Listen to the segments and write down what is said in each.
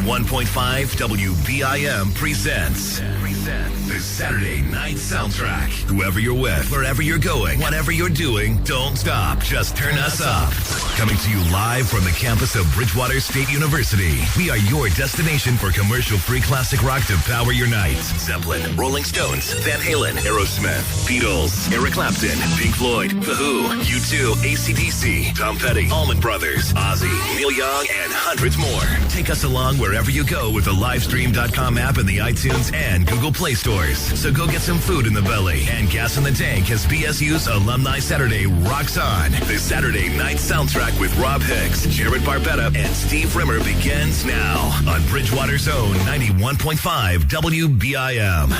91.5 WBIM presents the Saturday Night Soundtrack. Whoever you're with, wherever you're going, whatever you're doing, don't stop. Just turn us up. Coming to you live from the campus of Bridgewater State University. We are your destination for commercial-free classic rock to power your nights. Zeppelin, Rolling Stones, Van Halen, Aerosmith, Beatles, Eric Clapton, Pink Floyd, The Who, U2, AC/DC, Tom Petty, Allman Brothers, Ozzy, Neil Young, and hundreds more. Take us along wherever you go with the Livestream.com app in the iTunes and Google Play stores. So go get some food in the belly and gas in the tank as BSU's Alumni Saturday rocks on. The Saturday Night Soundtrack with Rob Hicks, Jared Barbetta, and Steve Rimmer begins now on Bridgewater's own 91.5 WBIM.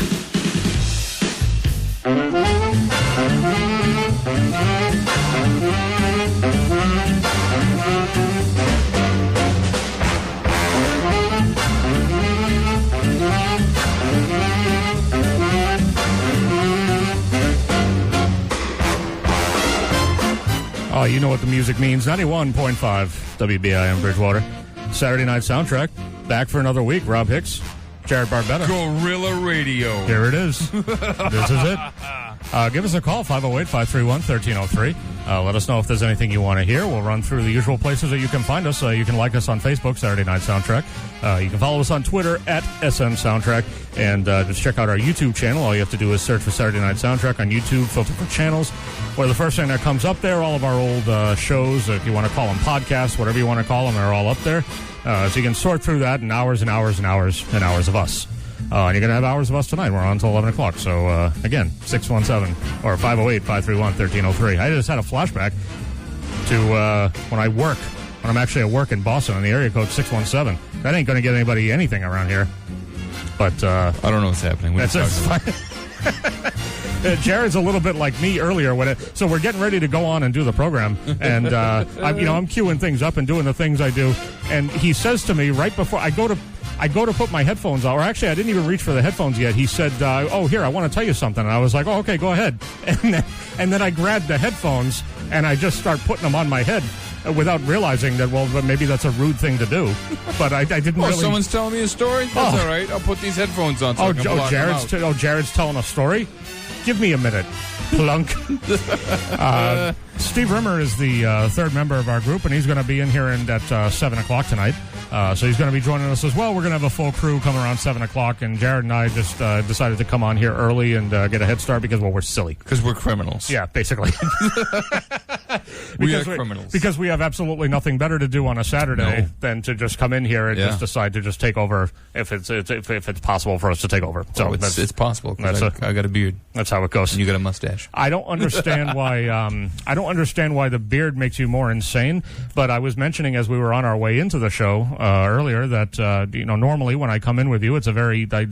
Oh, you know what the music means. 91.5 WBIM Bridgewater. Saturday Night Soundtrack. Back for another week. Rob Hicks, Jared Barbetta. Gorilla Radio. Here it is. This is it. Give us a call, 508-531-1303. Let us know if there's anything you want to hear. We'll run through the usual places that you can find us. You can like us on Facebook, Saturday Night Soundtrack. You can follow us on Twitter at SN Soundtrack. And just check out our YouTube channel. All you have to do is search for Saturday Night Soundtrack on YouTube, filter for channels. Where the first thing that comes up there, all of our old shows, if you want to call them podcasts, whatever you want to call them, they're all up there. So you can sort through that in hours and hours and hours and hours of us. And you're going to have hours of us tonight. We're on until 11 o'clock. So, again, 617 or 508-531-1303. I just had a flashback to when I work, when I'm actually at work in Boston on the area code 617. That ain't going to get anybody anything around here. But I don't know what's happening. That's fine. Jared's a little bit like me earlier. So we're getting ready to go on and do the program, and I'm queuing things up and doing the things I do. And he says to me right before I go to put my headphones on, or actually I didn't even reach for the headphones yet. He said, "Oh, here, I want to tell you something." And I was like, "Oh, okay, go ahead." And then I grabbed the headphones and I just start putting them on my head. Without realizing that, well, maybe that's a rude thing to do. But I didn't really... someone's telling me a story? That's all right. I'll put these headphones on so I can block them out. Jared's telling a story? Give me a minute. Plunk. Steve Rimmer is the third member of our group, and he's going to be in here at 7 o'clock tonight. So he's going to be joining us as well. We're going to have a full crew come around 7 o'clock, and Jared and I just decided to come on here early and get a head start because, well, we're silly. Because we're criminals. Yeah, basically. We are criminals. Because we have absolutely nothing better to do on a Saturday than to just come in here and just decide to just take over if it's possible for us to take over. So it's possible because I got a beard. That's how it goes. And you got a mustache. I don't understand why the beard makes you more insane. But I was mentioning as we were on our way into the show earlier that normally when I come in with you, it's I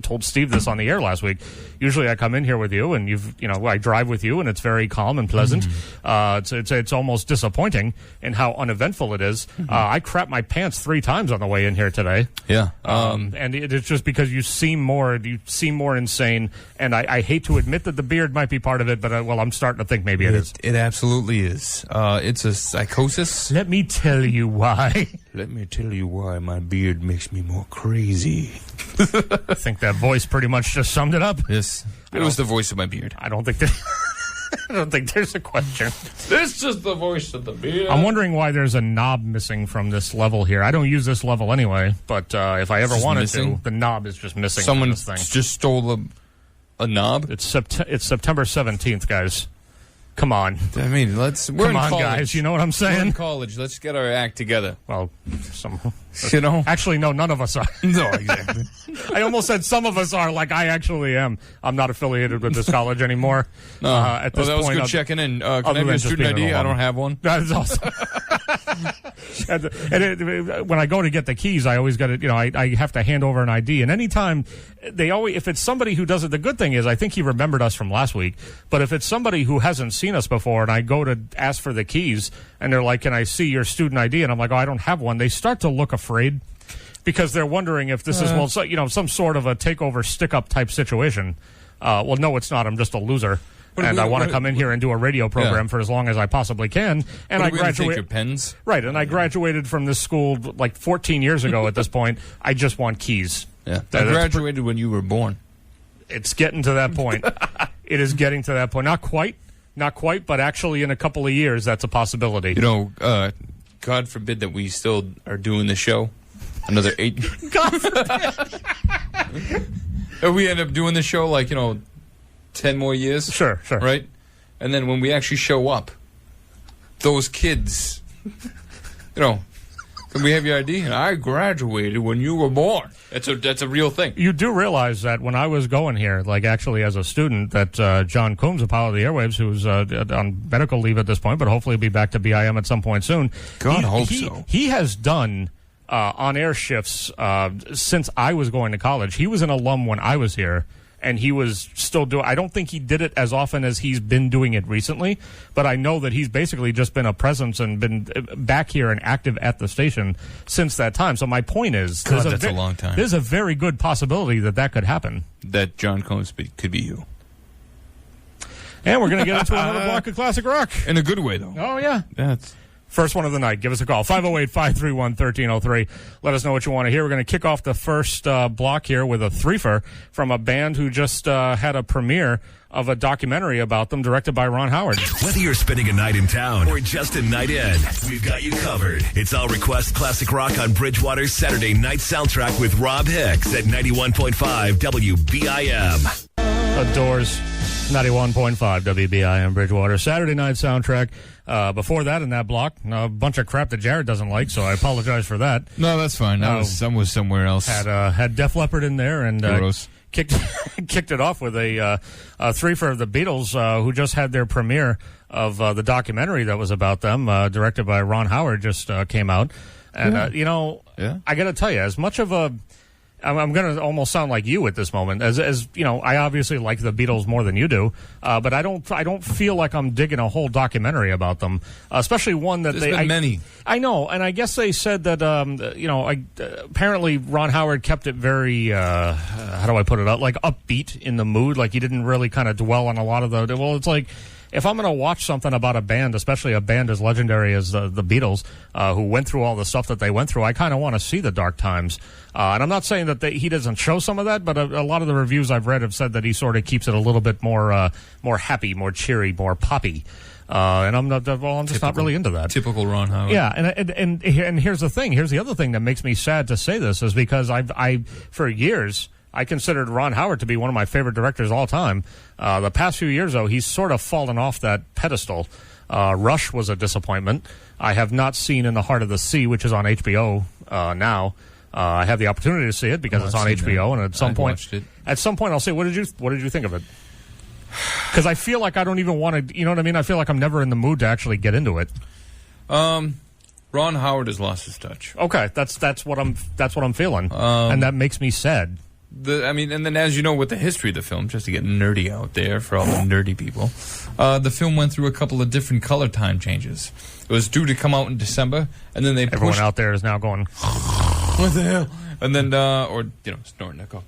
told Steve this on the air last week. Usually I come in here with you and I drive with you and it's very calm and pleasant. It's almost disappointing in how uneventful it is. I crapped my pants 3 times on the way in here today. Yeah. And it's just because you seem more insane. And I hate to admit that the beard might be part of it, but I'm starting to think maybe it is. It absolutely is. It's a psychosis. Let me tell you why. Let me tell you why my beard makes me more crazy. I think that voice pretty much just summed it up. Yes. It was the voice of my beard. I don't think there's a question. It's just the voice of the beard. I'm wondering why there's a knob missing from this level here. I don't use this level anyway, but if I ever wanted to, the knob is just missing. Someone from this thing. just stole a knob? It's September 17th, guys. Come on. I mean, we're in college. Guys. You know what I'm saying? We're in college. Let's get our act together. Well, Actually, no, none of us are. No, exactly. I almost said some of us are, like I actually am. I'm not affiliated with this college anymore. At this that was point, good checking in. Can I have a student ID? I don't have one. That is awesome. When I go to get the keys, I always got to, I have to hand over an ID. And anytime if it's somebody who does it, the good thing is I think he remembered us from last week. But if it's somebody who hasn't seen us before and I go to ask for the keys and they're like, "Can I see your student ID?" And I'm like, "Oh, I don't have one." They start to look afraid because they're wondering if this is, some sort of a takeover stick-up type situation. Well, no, it's not. I'm just a loser. and I want to come in here and do a radio program for as long as I possibly can. And I graduated. Your pens? Right, and I graduated from this school like 14 years ago at this point. I just want keys. Yeah, I graduated when you were born. It's getting to that point. It is getting to that point. Not quite, but actually in a couple of years, that's a possibility. You know, God forbid that we still are doing the show. Another 8. God forbid. If we end up doing the show, 10 more years. Sure. Right? And then when we actually show up, those kids, can we have your ID? I graduated when you were born. That's a real thing. You do realize that when I was going here, actually as a student, that John Coombs, a pilot of the airwaves, who's on medical leave at this point, but hopefully will be back to BIM at some point soon. God, hope so. He has done on-air shifts since I was going to college. He was an alum when I was here, and he was still doing. I don't think he did it as often as he's been doing it recently, but I know that he's basically just been a presence and been back here and active at the station since that time. So my point is, that's a long time. There's a very good possibility that could happen. That John Combs could be you. And we're going to get into another block of classic rock. In a good way, though. Oh, yeah. That's... First one of the night. Give us a call. 508-531-1303. Let us know what you want to hear. We're going to kick off the first block here with a threefer from a band who just had a premiere of a documentary about them directed by Ron Howard. Whether you're spending a night in town or just a night in, we've got you covered. It's All Request Classic Rock on Bridgewater's Saturday night soundtrack with Rob Hicks at 91.5 WBIM. The Doors, 91.5 WBIM Bridgewater. Saturday night soundtrack. Before that, in that block, a bunch of crap that Jared doesn't like, so I apologize for that. No, that's fine. I was somewhere else. Had Def Leppard in there and kicked it off with a threefer of the Beatles, who just had their premiere of the documentary that was about them, directed by Ron Howard, just came out. And, I got to tell you, as much of a... I'm going to almost sound like you at this moment. As you know, I obviously like the Beatles more than you do, but I don't feel like I'm digging a whole documentary about them, especially one that There's been many. I know, and I guess they said that apparently Ron Howard kept it very how do I put it out, upbeat in the mood. Like he didn't really kind of dwell on a lot of the. Well, it's like, if I'm going to watch something about a band, especially a band as legendary as the Beatles, who went through all the stuff that they went through, I kind of want to see the dark times. And I'm not saying that he doesn't show some of that, but a lot of the reviews I've read have said that he sort of keeps it a little bit more happy, more cheery, more poppy. And I'm just not really into that. Typical Ron Howard. Yeah, and here's the thing. Here's the other thing that makes me sad to say this is because I for years I considered Ron Howard to be one of my favorite directors of all time. The past few years, though, he's sort of fallen off that pedestal. Rush was a disappointment. I have not seen In the Heart of the Sea, which is on HBO now. I have the opportunity to see it because it's on HBO, and at some point, I'll say, what did you think of it? Because I feel like I don't even want to. You know what I mean? I feel like I'm never in the mood to actually get into it. Ron Howard has lost his touch. Okay, that's what I'm feeling, and that makes me sad. And then as you know, with the history of the film, just to get nerdy out there for all the nerdy people, the film went through a couple of different color time changes. It was due to come out in December, and then everyone out there is now going, what the hell? And then, snorting a cough.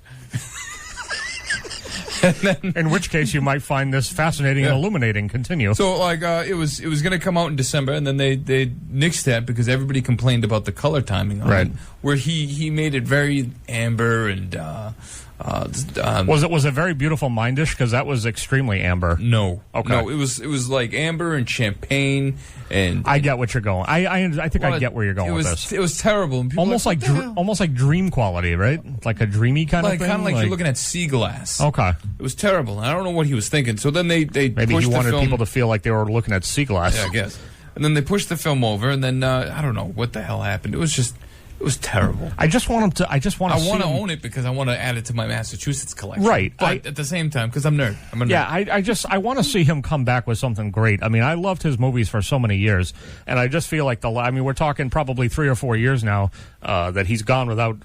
In which case, you might find this fascinating and illuminating. Continue. So, it was going to come out in December, and then they nixed that because everybody complained about the color timing on it, where he made it very amber and. Was it very Beautiful Mindish? Because that was extremely amber. No. Okay. No, it was like amber and champagne and. I get what you're going. I think I get where you're going with this. It was terrible. And almost like dream quality, right? Like a dreamy kind of thing. Kind of like you're looking at sea glass. Okay. It was terrible. I don't know what he was thinking. So then they maybe he wanted people to feel like they were looking at sea glass. Yeah, I guess. And then they pushed the film over, and then I don't know what the hell happened. It was terrible. I want to own it because I want to add it to my Massachusetts collection. Right. But at the same time, because I'm a nerd. Yeah, I want to see him come back with something great. I mean, I loved his movies for so many years, and I just feel like we're talking probably 3 or 4 years now that he's gone without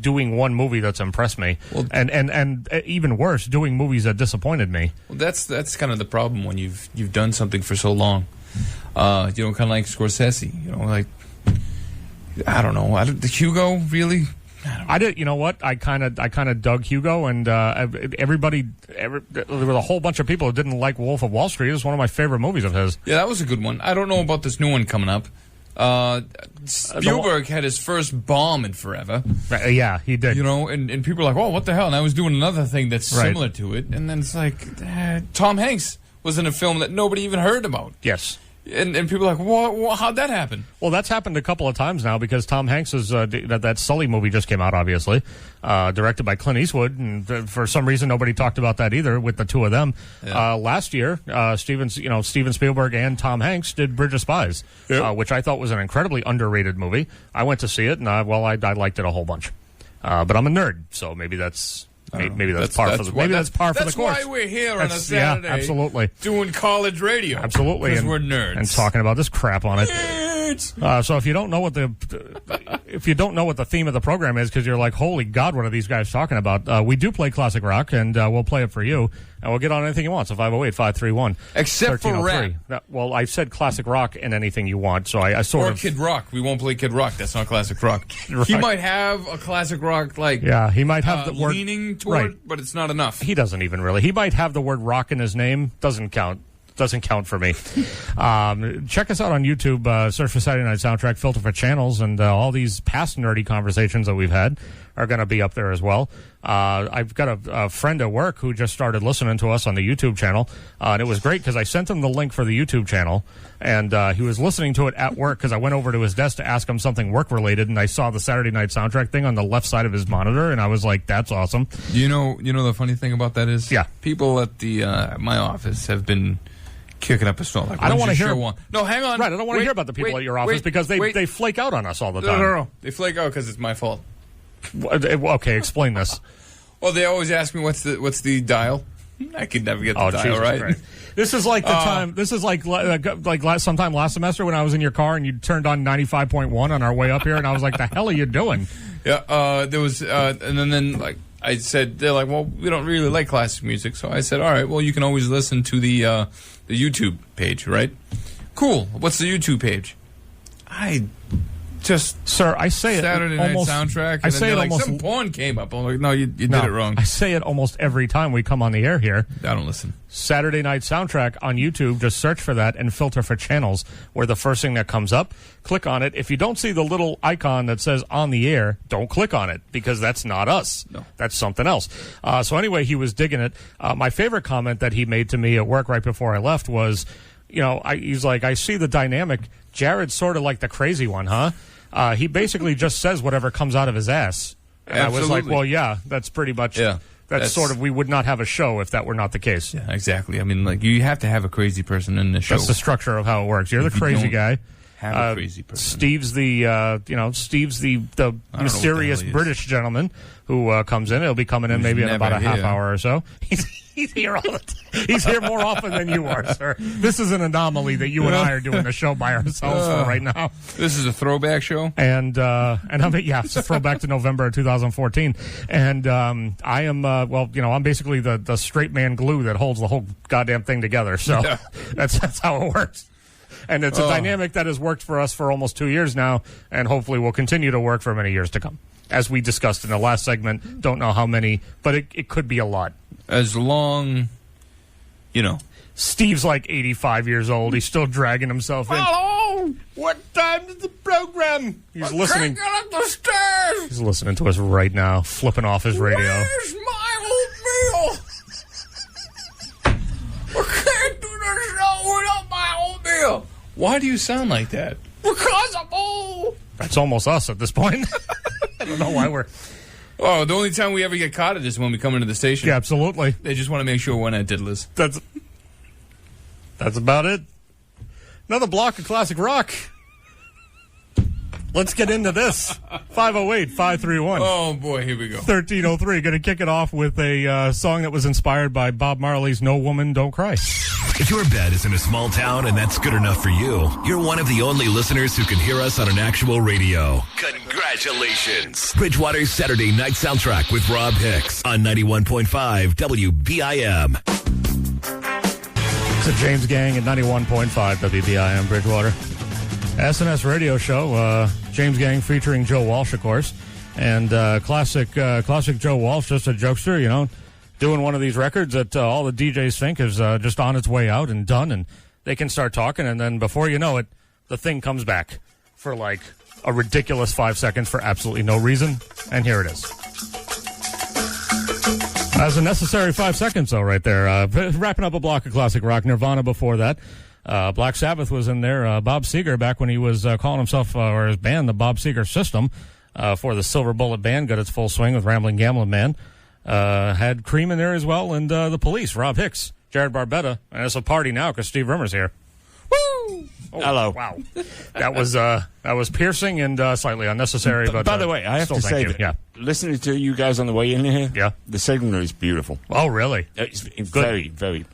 doing one movie that's impressed me, and even worse, doing movies that disappointed me. Well, that's kind of the problem when you've done something for so long. Kind of like Scorsese. I don't know. The Hugo, really? I did. You know what? I kind of dug Hugo, and there was a whole bunch of people who didn't like Wolf of Wall Street. It's one of my favorite movies of his. Yeah, that was a good one. I don't know about this new one coming up. Spielberg had his first bomb in forever. Yeah, he did. You know, and people are like, oh, what the hell? And I was doing another thing that's similar to it. And then it's like, Tom Hanks was in a film that nobody even heard about. Yes. And people are like, what, how'd that happen? Well, that's happened a couple of times now because Tom Hanks is that Sully movie just came out, obviously, directed by Clint Eastwood, and for some reason nobody talked about that either with the two of them. Yeah. Last year, Steven Spielberg and Tom Hanks did Bridge of Spies, which I thought was an incredibly underrated movie. I went to see it, and I liked it a whole bunch. But I'm a nerd, so maybe that's. Maybe that's par for the course. That's why we're here on a Saturday. Yeah, absolutely. Doing college radio. Absolutely. Because we're nerds. And talking about this crap on it. Nerds! So if you don't know what the theme of the program is, because you're like, holy God, what are these guys talking about? We do play classic rock, and we'll play it for you. And we'll get on anything you want. So 508-531. Except for rap. Well, I said classic rock and anything you want, so I sort of... Or Kid Rock. We won't play Kid Rock. That's not classic rock. Right. He might have a classic rock, he might have the word... leaning toward, but it's not enough. He doesn't even really. He might have the word rock in his name. Doesn't count for me. Check us out on YouTube. Search for Saturday Night Soundtrack, filter for channels, and all these past nerdy conversations that we've had are going to be up there as well. I've got a friend at work who just started listening to us on the YouTube channel, and it was great because I sent him the link for the YouTube channel, and he was listening to it at work because I went over to his desk to ask him something work-related, and I saw the Saturday Night Soundtrack thing on the left side of his monitor, and I was like, that's awesome. You know the funny thing about that is? Yeah. People at my office have been kicking up a storm. Like, I don't want to hear. No, hang on. Right, I don't want to hear about the people at your office because they flake out on us all the time. No. They flake out because it's my fault. Okay, explain this. Well, they always ask me what's the dial. I could never get the dial Jesus right. Christ. This is like the time. This is like sometime last semester when I was in your car and you turned on 95.1 on our way up here, and I was like, "The hell are you doing?" Yeah. There was, and then like I said, they're like, "Well, we don't really like classic music," so I said, "All right, well, you can always listen to the YouTube page, right?" Cool. What's the YouTube page? Sir, I say Saturday it Night almost, Soundtrack. And I say it almost. Some porn came up. I'm like, no, you did it wrong. I say it almost every time we come on the air here. I don't listen. Saturday Night Soundtrack on YouTube. Just search for that and filter for channels. Where the first thing that comes up, click on it. If you don't see the little icon that says on the air, don't click on it because that's not us. No, that's something else. So anyway, he was digging it. My favorite comment that he made to me at work right before I left was, he's like, I see the dynamic. Jared's sort of like the crazy one, huh? He basically just says whatever comes out of his ass. And Absolutely. I was like, well, yeah, that's pretty much, that's sort of, we would not have a show if that were not the case. Yeah, exactly. I mean, like, you have to have a crazy person in the show. That's the structure of how it works. You're the crazy guy. Have a crazy person. Steve's the mysterious British gentleman who comes in. He'll be coming in maybe in about a half hour or so. He's here all the time. He's here more often than you are, sir. This is an anomaly that you and I are doing the show by ourselves for right now. This is a throwback show, and it's a throwback to November of 2014. And I am I'm basically the straight man glue that holds the whole goddamn thing together. So that's how it works. And it's a dynamic that has worked for us for almost 2 years now, and hopefully will continue to work for many years to come. As we discussed in the last segment, don't know how many, but it could be a lot. As long, Steve's like 85 years old. He's still dragging himself in. Hello! What time is the program? He's listening. Can't get up the stairs! He's listening to us right now, flipping off his radio. Where's my oatmeal? I can't do the show without my oatmeal. Why do you sound like that? Because I'm old. That's almost us at this point. I don't know why we're... Oh, the only time we ever get caught at is when we come into the station. Yeah, absolutely. They just want to make sure we're not diddlers. That's about it. Another block of classic rock. Let's get into this. 508-531. Oh, boy, here we go. 1303. Going to kick it off with a song that was inspired by Bob Marley's No Woman, Don't Cry. If your bed is in a small town and that's good enough for you, you're one of the only listeners who can hear us on an actual radio. Congratulations. Bridgewater's Saturday Night Soundtrack with Rob Hicks on 91.5 WBIM. It's a James Gang at 91.5 WBIM Bridgewater. SNS radio show, James Gang featuring Joe Walsh, of course. And classic Joe Walsh, just a jokester, you know, doing one of these records that all the DJs think is just on its way out and done, and they can start talking, and then before you know it, the thing comes back for like a ridiculous 5 seconds for absolutely no reason, and here it is. That's a necessary 5 seconds, though, right there. Wrapping up a block of classic rock. Nirvana before that. Black Sabbath was in there. Bob Seger, back when he was calling himself, or his band, the Bob Seger System, for the Silver Bullet Band, got its full swing with Rambling Gambling Man. Had Cream in there as well, and the Police, Rob Hicks, Jared Barbetta, and it's a party now because Steve Rimmer's here. Woo! Oh, hello. Wow. That was piercing and slightly unnecessary. But by the way, I have to say that listening to you guys on the way in here, the signal is beautiful. Oh, really? It's very, very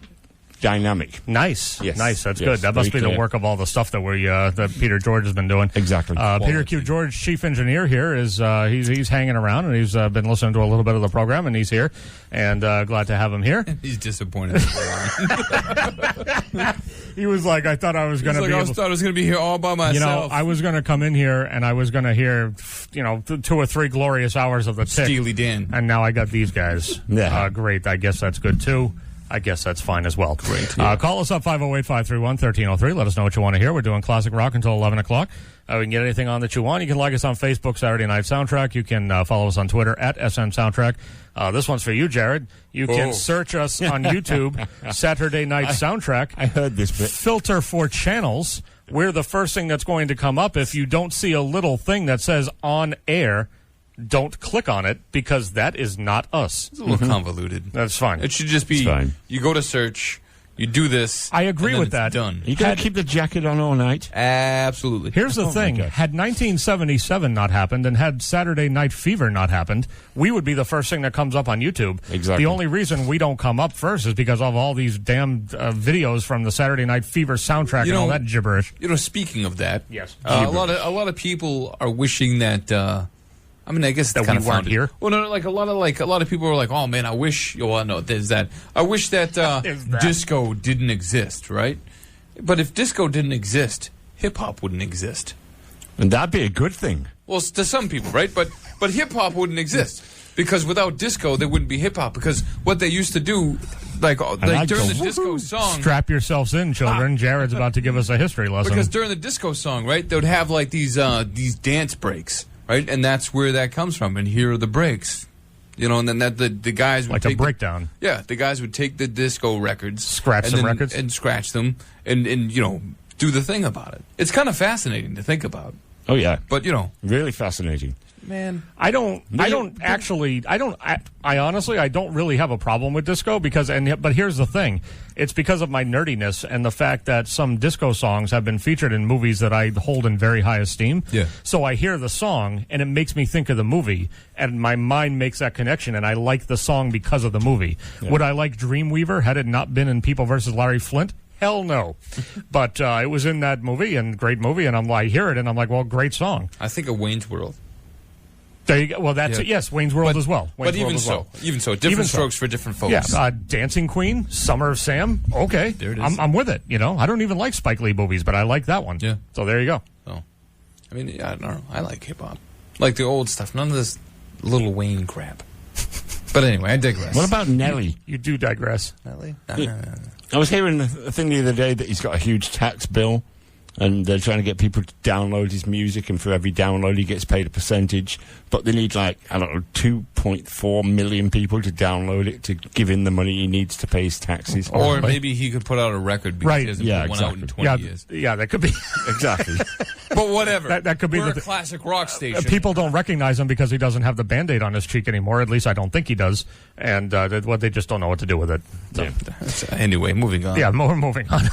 dynamic. Nice. Yes. Nice. That's good. That must be the work of all the stuff that that Peter George has been doing. Exactly. Peter Q. George, chief engineer here, is he's hanging around, and he's been listening to a little bit of the program, and he's here, and glad to have him here. He's disappointed. He was like, I thought I was going to be. I thought I was going to be here all by myself. You know, I was going to come in here, and I was going to hear, 2 or 3 glorious hours of the Tick. Steely Dan. And now I got these guys. Yeah. Great. I guess that's good, too. I guess that's fine as well. Great. Yeah. Call us up, 508-531-1303. Let us know what you want to hear. We're doing classic rock until 11 o'clock. We can get anything on that you want. You can like us on Facebook, Saturday Night Soundtrack. You can follow us on Twitter, @SN Soundtrack. This one's for you, Jared. You can search us on YouTube, Saturday Night Soundtrack. I heard this bit. Filter for channels. We're the first thing that's going to come up. If you don't see a little thing that says on air, don't click on it, because that is not us. It's a little convoluted. That's fine. It should just be, you go to search, you do this. I agree with that. Done. You got to keep the jacket on all night? Absolutely. Here's the thing. Had 1977 not happened, and had Saturday Night Fever not happened, we would be the first thing that comes up on YouTube. Exactly. The only reason we don't come up first is because of all these damn videos from the Saturday Night Fever soundtrack and all that gibberish. Speaking of that, yes, a lot of people are wishing that. I guess that we weren't here. Well, no, a lot of people are like, oh man, I wish. Well, no, there's that. I wish that disco didn't exist, right? But if disco didn't exist, hip hop wouldn't exist, and that'd be a good thing. Well, to some people, right? But hip hop wouldn't exist because without disco, there wouldn't be hip hop. Because what they used to do, during the disco song, strap yourselves in, children. Jared's about to give us a history lesson. Because during the disco song, right, they would have like these dance breaks. Right, and that's where that comes from. And here are the breaks, and then the guys would like take a breakdown. The guys would take the disco records, scratch them, and scratch them, and do the thing about it. It's kind of fascinating to think about. Oh yeah, but really fascinating. Man, I honestly, I don't really have a problem with disco but here's the thing. It's because of my nerdiness and the fact that some disco songs have been featured in movies that I hold in very high esteem. Yeah. So I hear the song and it makes me think of the movie, and my mind makes that connection, and I like the song because of the movie. Yeah. Would I like Dreamweaver had it not been in People vs. Larry Flint? Hell no. But it was in that movie, and great movie, and I hear it and I'm like, well, great song. I think of Wayne's World. There you go. Well, that's it. Yes, Wayne's World as well. But even so, different strokes for different folks. Yeah, Dancing Queen, Summer of Sam. Okay, there it is. I'm with it. I don't even like Spike Lee movies, but I like that one. Yeah. So there you go. Oh, I don't know. I like hip hop, like the old stuff. None of this Lil Wayne crap. But anyway, I digress. What about Nelly? You do digress. Nelly? I was hearing a thing the other day that he's got a huge tax bill. And they're trying to get people to download his music, and for every download he gets paid a percentage. But they need 2.4 million people to download it to give him the money he needs to pay his taxes. Or maybe he could put out a record because he hasn't put one out in 20 years. Yeah, that could be. Exactly. But whatever. That could be a classic rock station. People don't recognize him because he doesn't have the Band-Aid on his cheek anymore. At least I don't think he does. And they just don't know what to do with it. So. Yeah. Anyway, moving on. Yeah, moving on.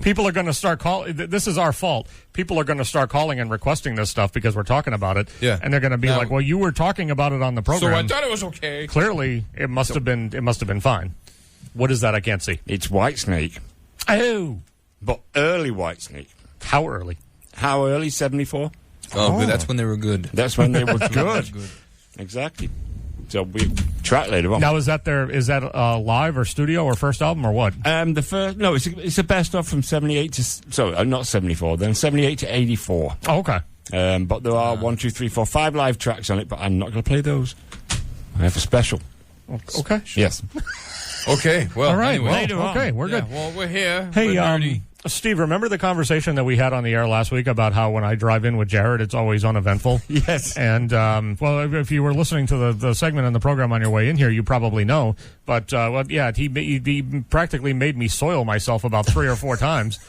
People are going to start calling. This is our fault. People are going to start calling and requesting this stuff because we're talking about it. Yeah. And they're going to be like, "Well, you were talking about it on the program, so I thought it was okay." Clearly, it must have been. It must have been fine. What is that? I can't see. It's Whitesnake. Oh, but early Whitesnake. How early? How early? 74. Oh, good. That's when they were good. That's when they were good. Exactly. So we track later on. Now, is that live or studio or first album or what? It's a best of from 78 to not 74, then 78 to 84. Oh, okay. But there are 1, 2, 3, 4, 5 live tracks on it, but I'm not going to play those. I have a special. Okay. Yes. Okay, well, All right. anyway. Well, okay, we're good. Well, we're here. Hey, we're nerdy. Steve, remember the conversation that we had on the air last week about how when I drive in with Jared, it's always uneventful? Yes. And, well, if you were listening to the segment in the program on your way in here, you probably know. But, well, yeah, he practically made me soil myself about 3 or 4 times.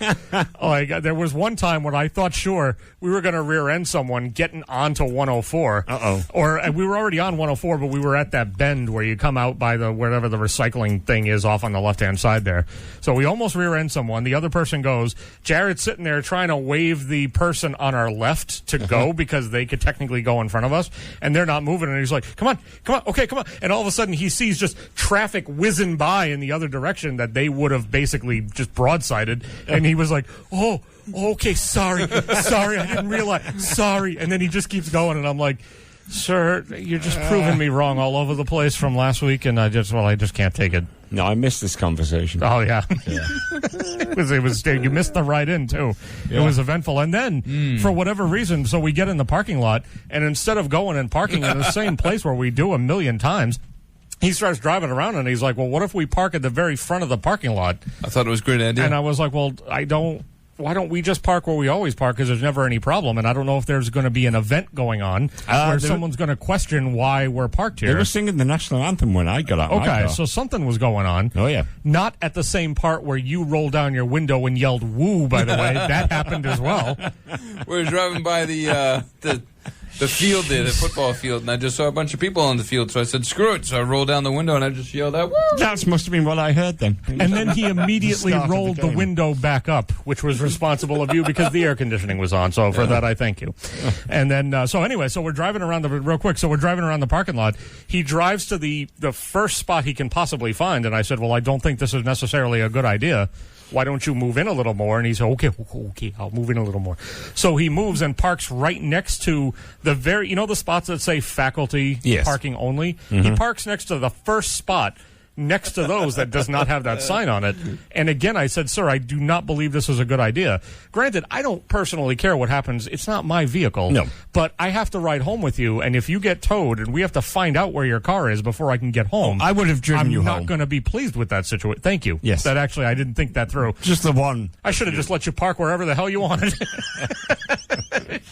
Like, there was one time when I thought, sure, we were going to rear end someone getting onto 104. Uh-oh. Or we were already on 104, but we were at that bend where you come out by wherever the recycling thing is off on the left-hand side there. So we almost rear end someone. The other person goes. Jared's sitting there trying to wave the person on our left to go because they could technically go in front of us, and they're not moving. And he's like, come on, okay, come on. And all of a sudden he sees just traffic whizzing by in the other direction that they would have basically just broadsided. And he was like, oh, okay, sorry, I didn't realize, sorry. And then he just keeps going, and I'm like, sir, you're just proving me wrong all over the place from last week, and I just can't take it. No, I missed this conversation. Oh, yeah. it was you missed the ride in, too. Yeah. It was eventful. And then, for whatever reason, so we get in the parking lot, and instead of going and parking in the same place where we do a million times, he starts driving around, and he's like, well, what if we park at the very front of the parking lot? I thought it was a great idea. And I was like, well, why don't we just park where we always park, because there's never any problem, and I don't know if there's going to be an event going on where someone's going to question why we're parked here. They were singing the national anthem when I got out. Okay, so something was going on. Oh, yeah. Not at the same part where you rolled down your window and yelled woo, by the way. That happened as well. We were driving by the field there, the football field, and I just saw a bunch of people on the field, so I said, screw it. So I rolled down the window, and I just yelled out, woo! That must have been what I heard then. And then he immediately rolled the window back up, which was responsible of you because the air conditioning was on. So for that, I thank you. And then, so we're driving around real quick. So we're driving around the parking lot. He drives to the first spot he can possibly find. And I said, well, I don't think this is necessarily a good idea. Why don't you move in a little more? And he said, okay, I'll move in a little more. So he moves and parks right next to the spots that say faculty parking only? Mm-hmm. He parks next to the first spot next to those that does not have that sign on it. And again, I said, sir, I do not believe this is a good idea. Granted, I don't personally care what happens. It's not my vehicle. No. But I have to ride home with you, and if you get towed and we have to find out where your car is before I can get home, I would have driven you home. I'm not going to be pleased with that situation. Thank you. Yes. That actually, I didn't think that through. Just the one. I should have just let you park wherever the hell you wanted.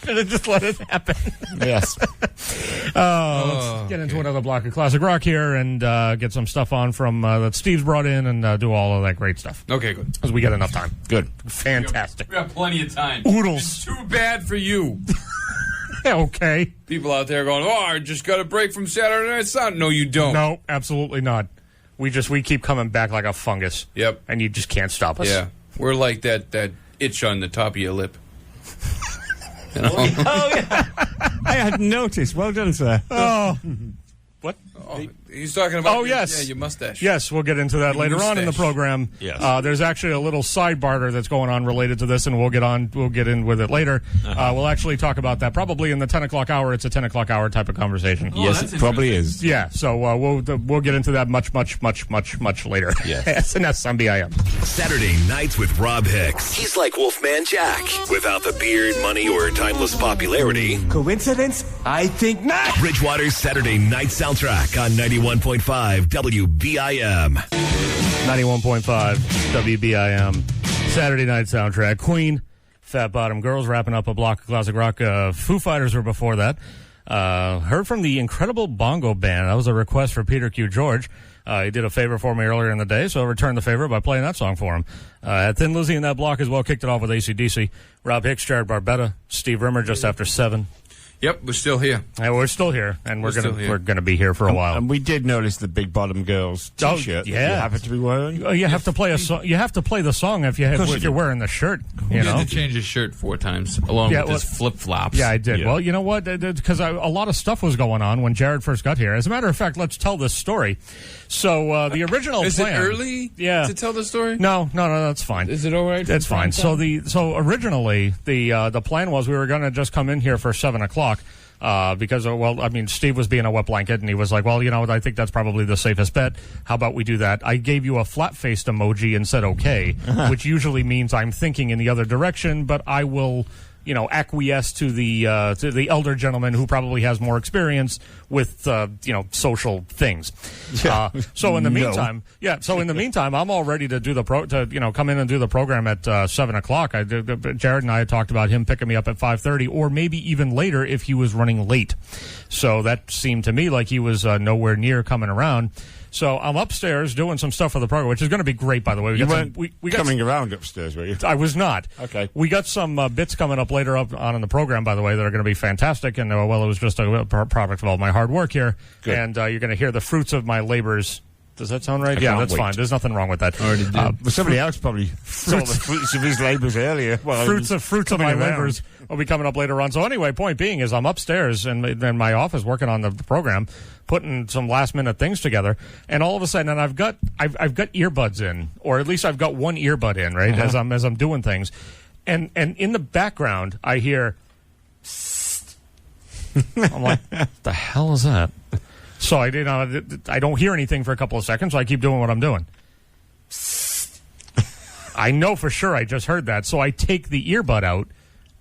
Should have just let it happen. Yes. Let's get into another block of classic rock here and get some stuff on from that Steve's brought in and do all of that great stuff. Okay, good. Because we get enough time. Good. Fantastic. We got plenty of time. Oodles. It's too bad for you. Okay. People out there going, I just got a break from Saturday Night Sound. No, you don't. No, absolutely not. We keep coming back like a fungus. Yep. And you just can't stop us. Yeah. We're like that itch on the top of your lip. You know? Oh, yeah. I hadn't noticed. Well done, sir. Oh. What? Oh, he's talking about yes. your mustache. Yes, we'll get into that later on in the program. Yes. There's actually a little sidebar that's going on related to this, and we'll get in with it later. We'll actually talk about that probably in the 10 o'clock hour. It's a 10 o'clock hour type of conversation. Yes, it probably is. Yeah, so we'll get into that much later. Yes. SNS on BIM. Saturday nights with Rob Hicks. He's like Wolfman Jack. Without the beard, money, or timeless popularity. Coincidence? I think not. Bridgewater's Saturday night soundtrack on 91.5 WBIM. 91.5 WBIM. Saturday night soundtrack. Queen, Fat Bottom Girls, wrapping up a block of classic rock. Foo Fighters were before that. Heard from the Incredible Bongo Band. That was a request for Peter Q. George. He did a favor for me earlier in the day, so I returned the favor by playing that song for him. Thin Lizzy in that block as well, kicked it off with AC/DC. Rob Hicks, Jared Barbetta, Steve Rimmer just after 7. Yep, we're still here. And we're still here, and we're gonna be here for a while. And we did notice the Big Bottom Girls T-shirt. Yeah, you happen to be wearing. You have to play a song. You have to play the song if you're wearing the shirt. You He know, had to change his shirt 4 times, along with his flip-flops. Yeah, I did. Yeah. Well, you know what? Because a lot of stuff was going on when Jared first got here. As a matter of fact, let's tell this story. So the original Is plan. it early to tell the story? No, that's fine. Is it all right? That's fine. So originally the plan was we were going to just come in here for 7 o'clock. Because, Steve was being a wet blanket, and he was like, I think that's probably the safest bet. How about we do that? I gave you a flat-faced emoji and said okay, which usually means I'm thinking in the other direction, but I will acquiesce to the elder gentleman who probably has more experience with social things. Yeah. So in the No. meantime, I'm all ready to do come in and do the program at 7:00. Jared and I had talked about him picking me up at 5:30, or maybe even later if he was running late. So that seemed to me like he was nowhere near coming around. So I'm upstairs doing some stuff for the program, which is going to be great, by the way. You weren't coming around upstairs, were you? I was not. Okay. We got some bits coming up later on in the program, by the way, that are going to be fantastic. And, it was just a product of all my hard work here. Good. And you're going to hear the fruits of my labors. Does that sound right? I Yeah, can't that's wait. fine. There's nothing wrong with that. Already did. But somebody else probably saw the fruits of his labours earlier. Well, Fruits of my coming around. labors will be coming up later on. So anyway, point being is I'm upstairs in my office working on the program, putting some last minute things together, and all of a sudden, and I've got earbuds in, or at least I've got one earbud in, right, as I'm doing things, and in the background I hear, I'm like, what the hell is that? So I don't hear anything for a couple of seconds, so I keep doing what I'm doing. I know for sure I just heard that, so I take the earbud out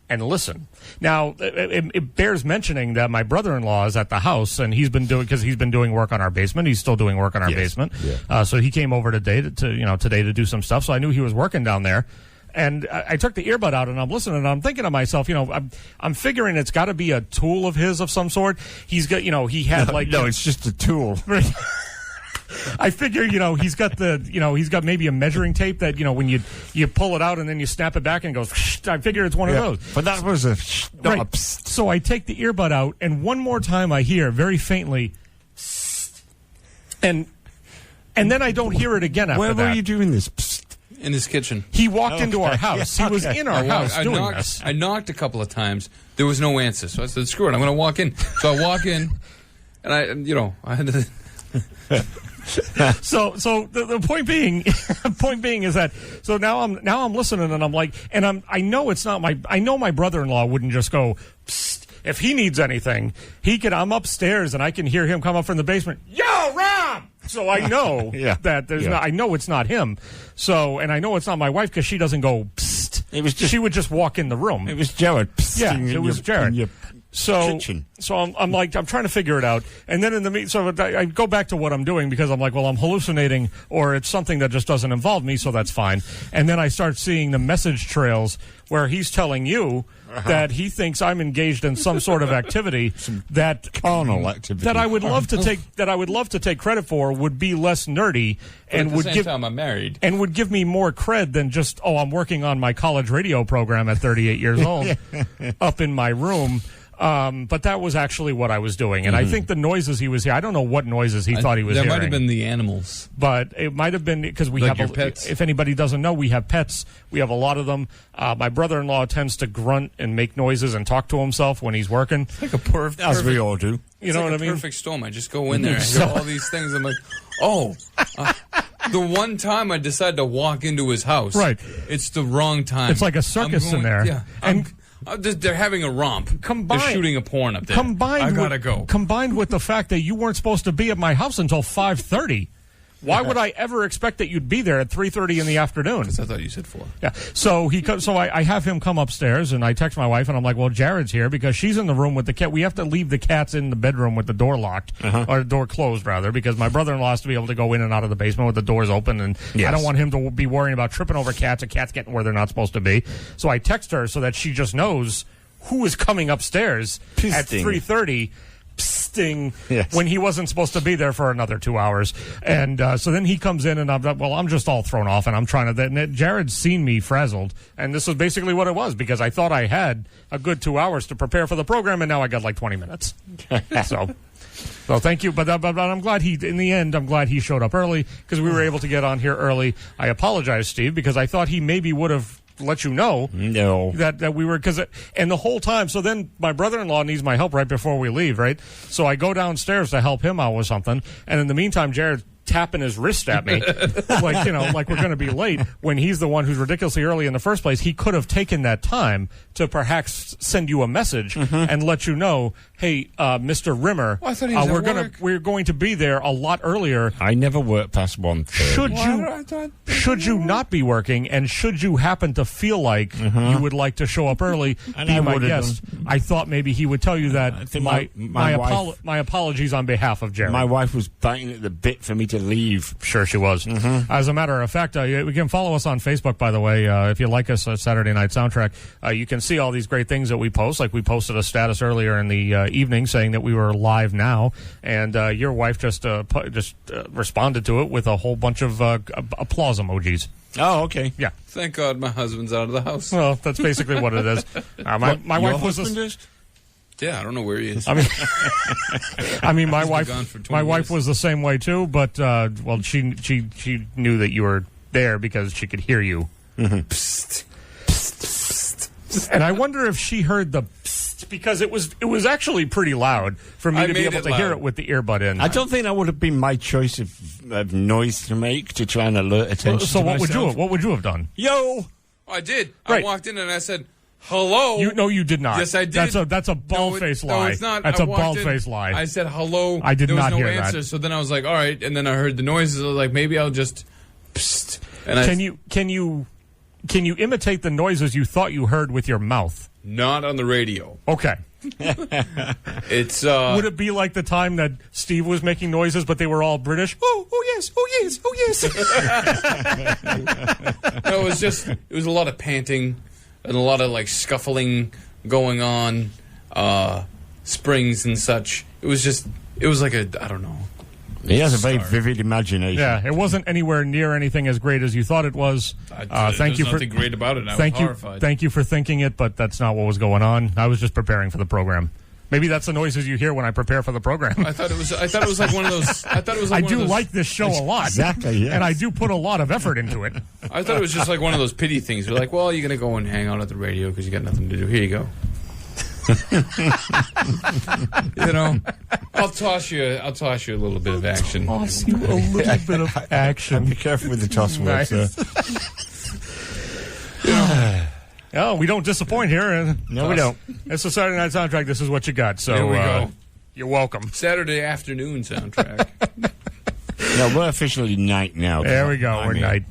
and listen. Now, it bears mentioning that my brother-in-law is at the house, and he's been doing work on our basement. He's still doing work on our basement. Yeah. So he came over today to do some stuff. So I knew he was working down there. And I took the earbud out and I'm listening and I'm thinking to myself, I'm figuring it's got to be a tool of his of some sort. He's got, he had No, it's just a tool. I figure, he's got maybe a measuring tape that, when you pull it out and then you snap it back and it goes, I figure it's one of those. But that was a not Right. a psst. So I take the earbud out and one more time I hear very faintly, and then I don't hear it again after Where that. were you doing this? Psst. In his kitchen. He walked into our house. Yeah, He was okay. in our house doing this. I knocked a couple of times. There was no answer. So I said, screw it, I'm going to walk in. So I walk in, and I had to... So the point being is that so now I'm listening and I'm like, and I know it's not I know my brother-in-law wouldn't just go, psst. If he needs anything, I'm upstairs and I can hear him come up from the basement. Yo, Rob! So I know that there's not. I know it's not him. So, and I know it's not my wife because she doesn't go psst. It was just- she would just walk in the room. It was Jared. Yeah, psting it in was your- Jared. in your kitchen. So I'm trying to figure it out, and then so I go back to what I'm doing because I'm like, well, I'm hallucinating, or it's something that just doesn't involve me, so that's fine. And then I start seeing the message trails where he's telling you that he thinks I'm engaged in some sort of activity that Carnal activity. that I would love to take credit for would be less nerdy and At the would same give time, I'm married. and would give me more cred than just, I'm working on my college radio program at 38 years old up in my room. But that was actually what I was doing. And I think the noises he was here, I don't know what noises he thought he was There hearing. might have been the animals. But it might have been because we Like have your pets? If anybody doesn't know, we have pets. We have a lot of them. My brother-in-law tends to grunt and make noises and talk to himself when he's working. Like a perfect... As we all do. You know what I mean? Perfect storm. I just go in there and hear all these things. I'm like, the one time I decide to walk into his house, Right. It's the wrong time. It's like a circus in there. Yeah, And they're having a romp. Combined- They're shooting a porn up there. combined I with, gotta go. Combined with the fact that you weren't supposed to be at my house until 5:30. Why would I ever expect that you'd be there at 3:30 in the afternoon? I thought you said 4. Yeah. So I have him come upstairs, and I text my wife, and I'm like, well, Jared's here because she's in the room with the cat. We have to leave the cats in the bedroom with the door locked, or the door closed, rather, because my brother-in-law has to be able to go in and out of the basement with the doors open, and I don't want him to be worrying about tripping over cats and cats getting where they're not supposed to be. So I text her so that she just knows who is coming upstairs at 3:30. Psting when he wasn't supposed to be there for another 2 hours. And so then he comes in and I'm just all thrown off and I'm trying to, and Jared's seen me frazzled. And this is basically what it was because I thought I had a good 2 hours to prepare for the program and now I got like 20 minutes. So thank you. But I'm glad in the end, I'm glad he showed up early because we were able to get on here early. I apologize, Steve, because I thought he maybe would have let you know that we were and the whole time. So then my brother-in-law needs my help right before we leave, right? So I go downstairs to help him out with something, and in the meantime, Jared's tapping his wrist at me, like, you know, like we're going to be late, when he's the one who's ridiculously early in the first place. He could have taken that time to perhaps send you a message and let you know, hey, Mr. Rimmer, I thought he was at work. we're going to be there a lot earlier. I never work past 1:30. Should you not be working, and should you happen to feel like you would like to show up early, And be I my would've guest. I thought maybe he would tell you that. I think my wife- My apologies on behalf of Jerry. My wife was biting at the bit for me to leave. Sure she was. As a matter of fact, you can follow us on Facebook, by the way. If you like us, Saturday Night Soundtrack, you can see all these great things that we post. Like we posted a status earlier in the evening saying that we were live now, and your wife just responded to it with a whole bunch of applause emojis. Oh, okay. Yeah. Thank God my husband's out of the house. Well, that's basically what it is. My Your wife was husband is? Yeah, I don't know where he is. I mean, my been gone for 20 wife years. was the same way too. But well, she knew that you were there because she could hear you. Psst. And I wonder if she heard the psst, because it was actually pretty loud for me I to be made able it to hear loud. it with the earbud in. I don't think that would have been my choice of noise to make to try and alert attention So to what myself. would you have done? Yo! I did. Right. I walked in and I said, hello. You did not. Yes, I did. That's a bald-faced lie. No, it's not. That's I a walked bald-faced in, lie. I said hello. I did there was not no hear answer, that. So then I was like, all right. And then I heard the noises. I was like, maybe I'll just psst. And Can you imitate the noises you thought you heard with your mouth? Not on the radio. Okay. It's Would it be like the time that Steve was making noises, but they were all British? Oh yes, oh yes, oh yes. No, it was a lot of panting and a lot of like scuffling going on, springs and such. It was like I don't know. He has a very vivid imagination. Yeah, it wasn't anywhere near anything as great as you thought it was. Thank you for nothing great about it. I thank was you, horrified. thank you for thinking it, but that's not what was going on. I was just preparing for the program. Maybe that's the noises you hear when I prepare for the program. I thought it was like one of those. I thought it was like I one of do those, like this show a lot. Exactly, yes. And I do put a lot of effort into it. I thought it was just like one of those pity things. You're like, well, you're gonna go and hang out at the radio because you got nothing to do. Here you go. You know, I'll toss you a little bit of action. Toss you a little bit of action. Be careful with the toss words. Oh, we don't disappoint here. No, we don't. It's a Saturday Night Soundtrack. This is what you got. So Here we go. You're welcome. Saturday afternoon soundtrack. No, we're officially night now. There we go. I'm We're in. night.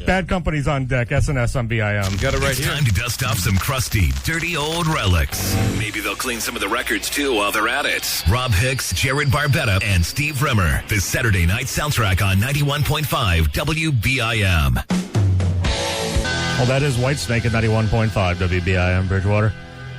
Bad Company's on deck. SNS on BIM. Got it right It's here. time to dust off some crusty, dirty old relics. Maybe they'll clean some of the records too while they're at it. Rob Hicks, Jared Barbetta, and Steve Rimmer. The Saturday Night Soundtrack on 91.5 WBIM. Well, that is Whitesnake at 91.5 WBIM Bridgewater.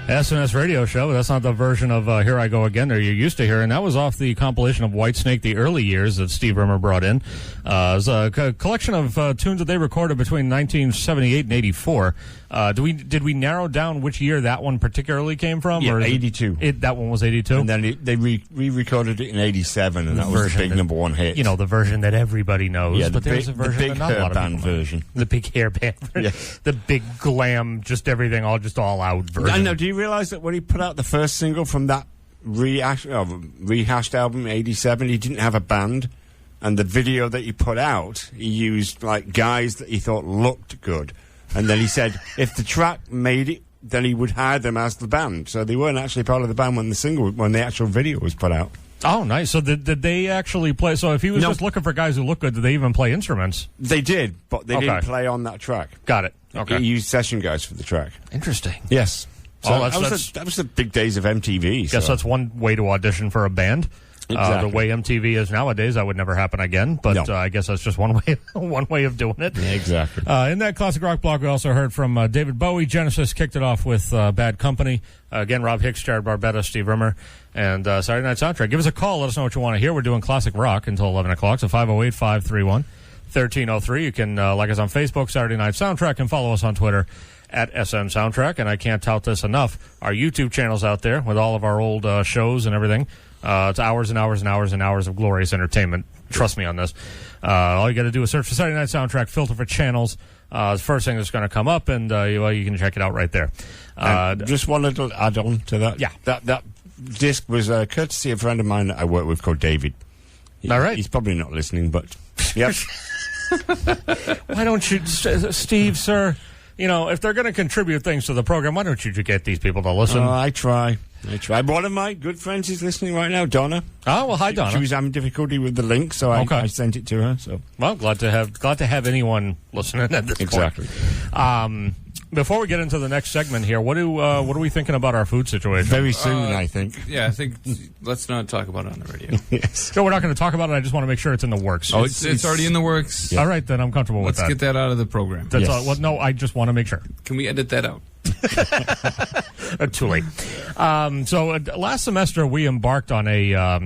SNS radio show. That's not the version of Here I Go Again that you're used to hearing. That was off the compilation of Whitesnake, the early years that Steve Rimmer brought in. It was a collection of tunes that they recorded between 1978 and 84. Did we narrow down which year that one particularly came from? Yeah, or is 82. That one was 82? And then they re-recorded it in 87, and that was the big number one hit. You know, the version that everybody knows. Yeah, but there's a version big that not a hair lot of band people know. version. The big hair band version. Yeah. The big glam, just everything, all out version. I know. Do you realize that when he put out the first single from that rehashed album in 87, he didn't have a band? And the video that he put out, he used like guys that he thought looked good. And then he said if the track made it, then he would hire them as the band. So they weren't actually part of the band when the actual video was put out. Oh, nice. So did they actually play? So if he was just looking for guys who look good, did they even play instruments? They did, but they Okay. didn't play on that track. Got it. Okay. He used session guys for the track. Interesting. Yes. So Oh, that was the big days of MTV. Guess so. that's one way to audition for a band. Exactly. The way MTV is nowadays, that would never happen again. But No. I guess that's just one way of doing it. Yeah, exactly. In that classic rock block, we also heard from David Bowie. Genesis kicked it off with Bad Company. Again, Rob Hicks, Jared Barbetta, Steve Rimmer, and Saturday Night Soundtrack. Give us a call. Let us know what you want to hear. We're doing classic rock until 11 o'clock. So 508-531-1303. You can like us on Facebook, Saturday Night Soundtrack, and follow us on Twitter at SM Soundtrack. And I can't tout this enough. Our YouTube channel's out there with all of our old shows and everything. It's hours and hours and hours and hours of glorious entertainment. Trust me on this. All you got to do is search for Saturday Night Soundtrack, filter for channels. The first thing that's going to come up, and you can check it out right there. Just one little add-on to that. Yeah. That disc was courtesy of a friend of mine that I work with called David. All right. He's probably not listening, but yep. Why don't you, Steve, sir? You know, if they're going to contribute things to the program, why don't you get these people to listen? I try. One of my good friends is listening right now, Donna. Oh, well, hi, Donna. She was having difficulty with the link, so I sent it to her. So, well, glad to have anyone listening at this exactly. point. Before we get into the next segment here, what are we thinking about our food situation? Very soon, I think. Yeah, I think let's not talk about it on the radio. Yes. No, we're not going to talk about it. I just want to make sure it's in the works. Oh, it's already in the works. Yeah. All right, then I'm comfortable with that. Let's get that out of the program. That's all. Well, no, I just want to make sure. Can we edit that out? Too late. So last semester we embarked on a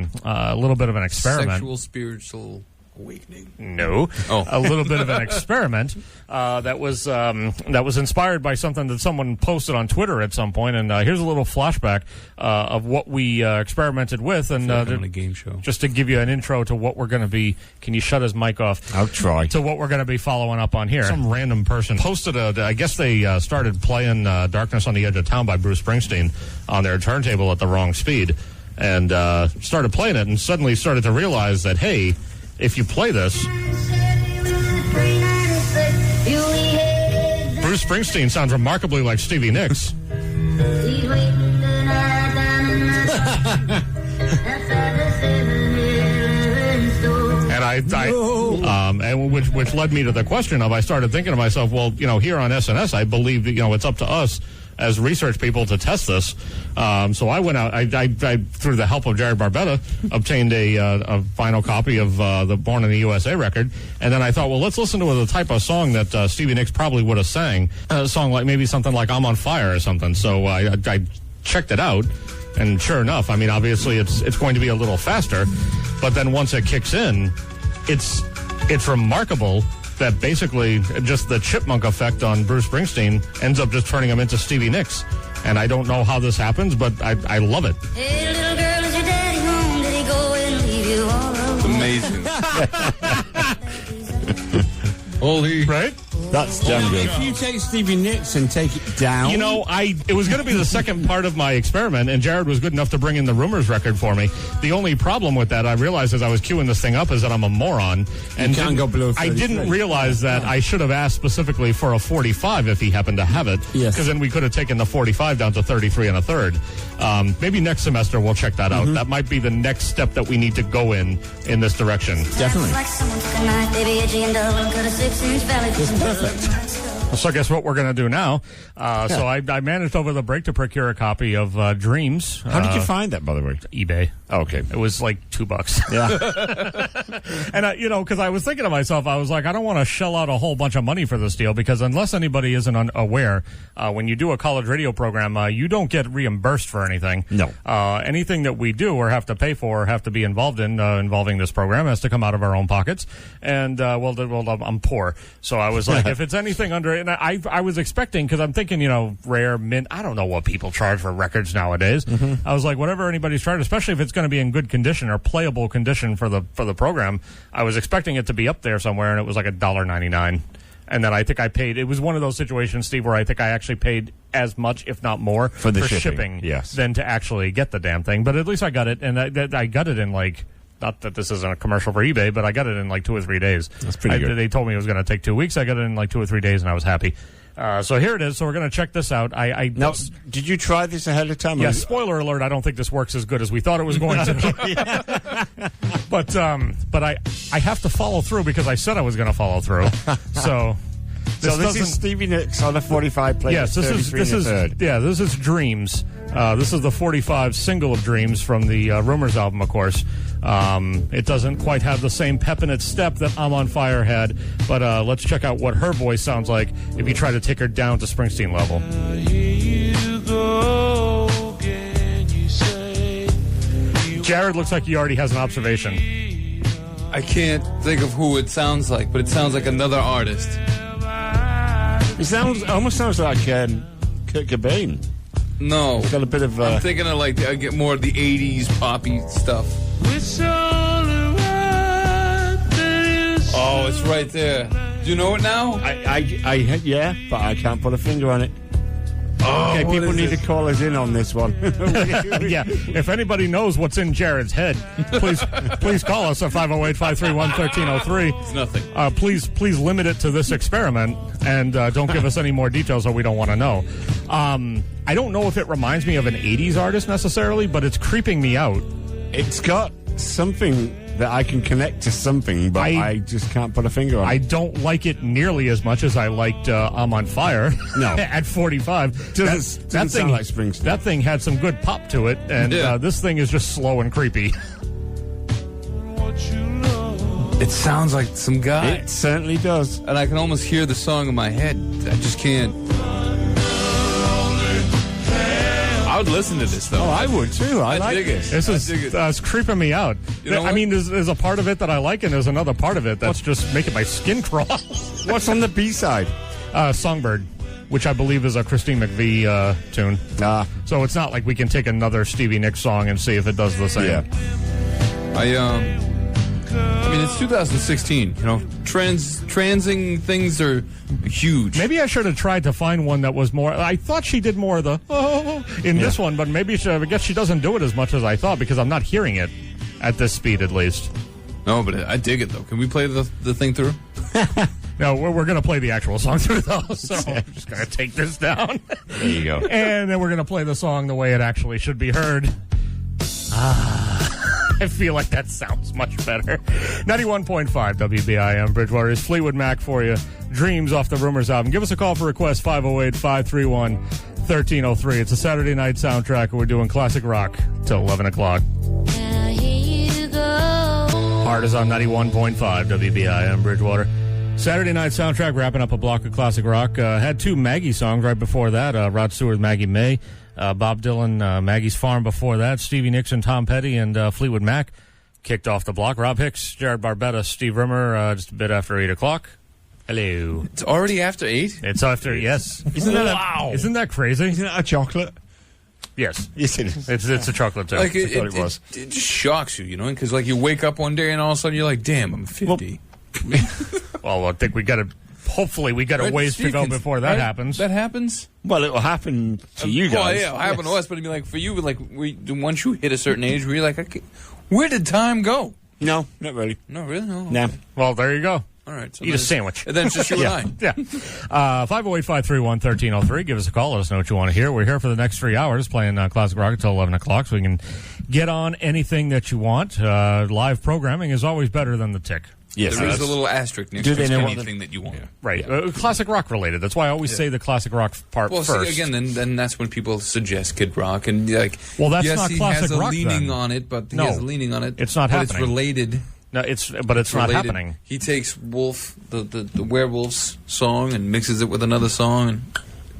little bit of an experiment. Sexual, spiritual awakening. No, a little bit of an experiment that was inspired by something that someone posted on Twitter at some point. And here's a little flashback of what we experimented with, and on a game show. Just to give you an intro to what we're going to be. Can you shut his mic off? I'll try. To what we're going to be following up on here. Some random person posted I guess they started playing "Darkness on the Edge of Town" by Bruce Springsteen on their turntable at the wrong speed, and started playing it, and suddenly started to realize that, hey, if you play this, Bruce Springsteen sounds remarkably like Stevie Nicks. And which led me to the question of, I started thinking to myself, well, you know, here on SNS, I believe that, you know, it's up to us as research people to test this. So I went out, I through the help of Jared Barbetta, obtained a final copy of the Born in the USA record. And then I thought, well, let's listen to the type of song that Stevie Nicks probably would have sang. A song like maybe something like I'm on Fire or something. So I checked it out. And sure enough, I mean, obviously it's going to be a little faster. But then once it kicks in, it's remarkable that basically just the chipmunk effect on Bruce Springsteen ends up just turning him into Stevie Nicks. And I don't know how this happens, but I love it. Hey, little girl, is your daddy home? Did he go and leave you all alone? Amazing. Holy. Right? That's damn good. If you take Stevie Nicks and take it down... You know, it was going to be the second part of my experiment, and Jared was good enough to bring in the Rumors record for me. The only problem with that, I realized as I was queuing this thing up, is that I'm a moron. And you can't go below 33. I didn't realize that I should have asked specifically for a 45 if he happened to have it. Yes. Because then we could have taken the 45 down to 33 and a third. Maybe next semester we'll check that out. That might be the next step that we need to go in this direction. Definitely. Like someone took a knife, baby, edgy and dull, and cut a 6-inch valley for some perfect. So I guess what we're going to do now. So I managed over the break to procure a copy of Dreams. How did you find that, by the way? eBay. Oh, okay. It was like $2. Yeah. And, you know, because I was thinking to myself, I was like, I don't want to shell out a whole bunch of money for this deal, because unless anybody isn't aware, when you do a college radio program, you don't get reimbursed for anything. No. Anything that we do or have to pay for or have to be involved in involving this program has to come out of our own pockets. And, well, I'm poor. So I was like, if it's anything under... And I was expecting, because I'm thinking, you know, rare, mint, I don't know what people charge for records nowadays. I was like, whatever anybody's charged, especially if it's going to be in good condition or playable condition for the program, I was expecting it to be up there somewhere, and it was like $1.99. And then I think I paid, it was one of those situations, Steve, where I think I actually paid as much, if not more, for shipping, yes, than to actually get the damn thing. But at least I got it, and I got it in like... Not that this isn't a commercial for eBay, but I got it in like 2 or 3 days. That's pretty good. They told me it was going to take 2 weeks. I got it in like 2 or 3 days, and I was happy. So here it is. So we're going to check this out. Now, did you try this ahead of time? Yes. Spoiler alert. I don't think this works as good as we thought it was going to. But I have to follow through because I said I was going to follow through. So. This is Stevie Nicks on a 45 plate. Yes, this is Dreams. This is the 45 single of Dreams from the Rumors album, of course. It doesn't quite have the same pep in its step that I'm on Fire had, but let's check out what her voice sounds like if you try to take her down to Springsteen level. Jared looks like he already has an observation. I can't think of who it sounds like, but it sounds like another artist. It almost sounds like Kurt Cobain. No. It's got a bit of... I'm thinking of like, I get more of the 80s poppy stuff. Oh, it's right there. Do you know it now? Yeah, but I can't put a finger on it. Okay, people need to call us in on this one. Yeah, if anybody knows what's in Jared's head, please call us at 508-531-1303. It's nothing. Please limit it to this experiment, and don't give us any more details that we don't want to know. I don't know if it reminds me of an 80s artist necessarily, but it's creeping me out. It's got something that I can connect to something, but I just can't put a finger on it. I don't like it nearly as much as I liked I'm on Fire. No. At 45. Doesn't sound like Springsteen. That thing had some good pop to it, and this thing is just slow and creepy. It sounds like some guy. It certainly does. And I can almost hear the song in my head. I just can't. I would listen to this, though. Oh, I would, too. I like dig it. This is it's creeping me out. You know I mean, there's a part of it that I like, and there's another part of it that's just making my skin crawl. What's on the B-side? Songbird, which I believe is a Christine McVie tune. So it's not like we can take another Stevie Nicks song and see if it does the same. Yeah. I mean, it's 2016. You know, transing things are huge. Maybe I should have tried to find one that was more. I thought she did more of the in this one, but maybe I guess she doesn't do it as much as I thought because I'm not hearing it at this speed, at least. No, but I dig it though. Can we play the thing through? No, we're going to play the actual song through though. So I'm just going to take this down. There you go. And then we're going to play the song the way it actually should be heard. I feel like that sounds much better. 91.5 WBIM Bridgewater is Fleetwood Mac for you. Dreams off the Rumors album. Give us a call for request, 508-531-1303. It's a Saturday night soundtrack, and we're doing classic rock till 11 o'clock. Now here you go. Heart is on 91.5 WBIM Bridgewater. Saturday night soundtrack, wrapping up a block of classic rock. Had two Maggie songs right before that. Rod Stewart, Maggie May. Bob Dylan, Maggie's Farm before that. Stevie Nicks and Tom Petty and Fleetwood Mac kicked off the block. Rob Hicks, Jared Barbetta, Steve Rimmer, just a bit after 8 o'clock. Hello. It's already after 8? It's after, yes. Isn't that wow. Isn't that crazy? Isn't that a chocolate? Yes. Yes, it is. It's a chocolate too. Like I thought it was. It just shocks you, you know, because like you wake up one day and all of a sudden you're like, damn, I'm 50. Well, I think we got to. Hopefully, we got a ways to go before that happens. That happens? Well, it will happen to you guys. Well, yeah, it'll happen to us, but I mean, like, for you, like, once you hit a certain age where you're like, where did time go? No, not really. No, really? No. No. Well, there you go. All right. So Eat a sandwich. And then it's just you and I. Yeah. 508-531-1303. Give us a call. Let us know what you want to hear. We're here for the next 3 hours playing classic rock until 11 o'clock, so we can get on anything that you want. Live programming is always better than the tick. Yes, there is a little asterisk next Do to they know anything that you want. Yeah. Right. Classic rock related. That's why I always say the classic rock part Well, first. see, again, then that's when people suggest Kid Rock. And, like, Well, that's yes, not he classic has a rock, leaning then. on it, but he No, has a leaning on it. it's not but happening. It's related. No, it's not related. happening. He takes Wolf, the Werewolves song, and mixes it with another song. And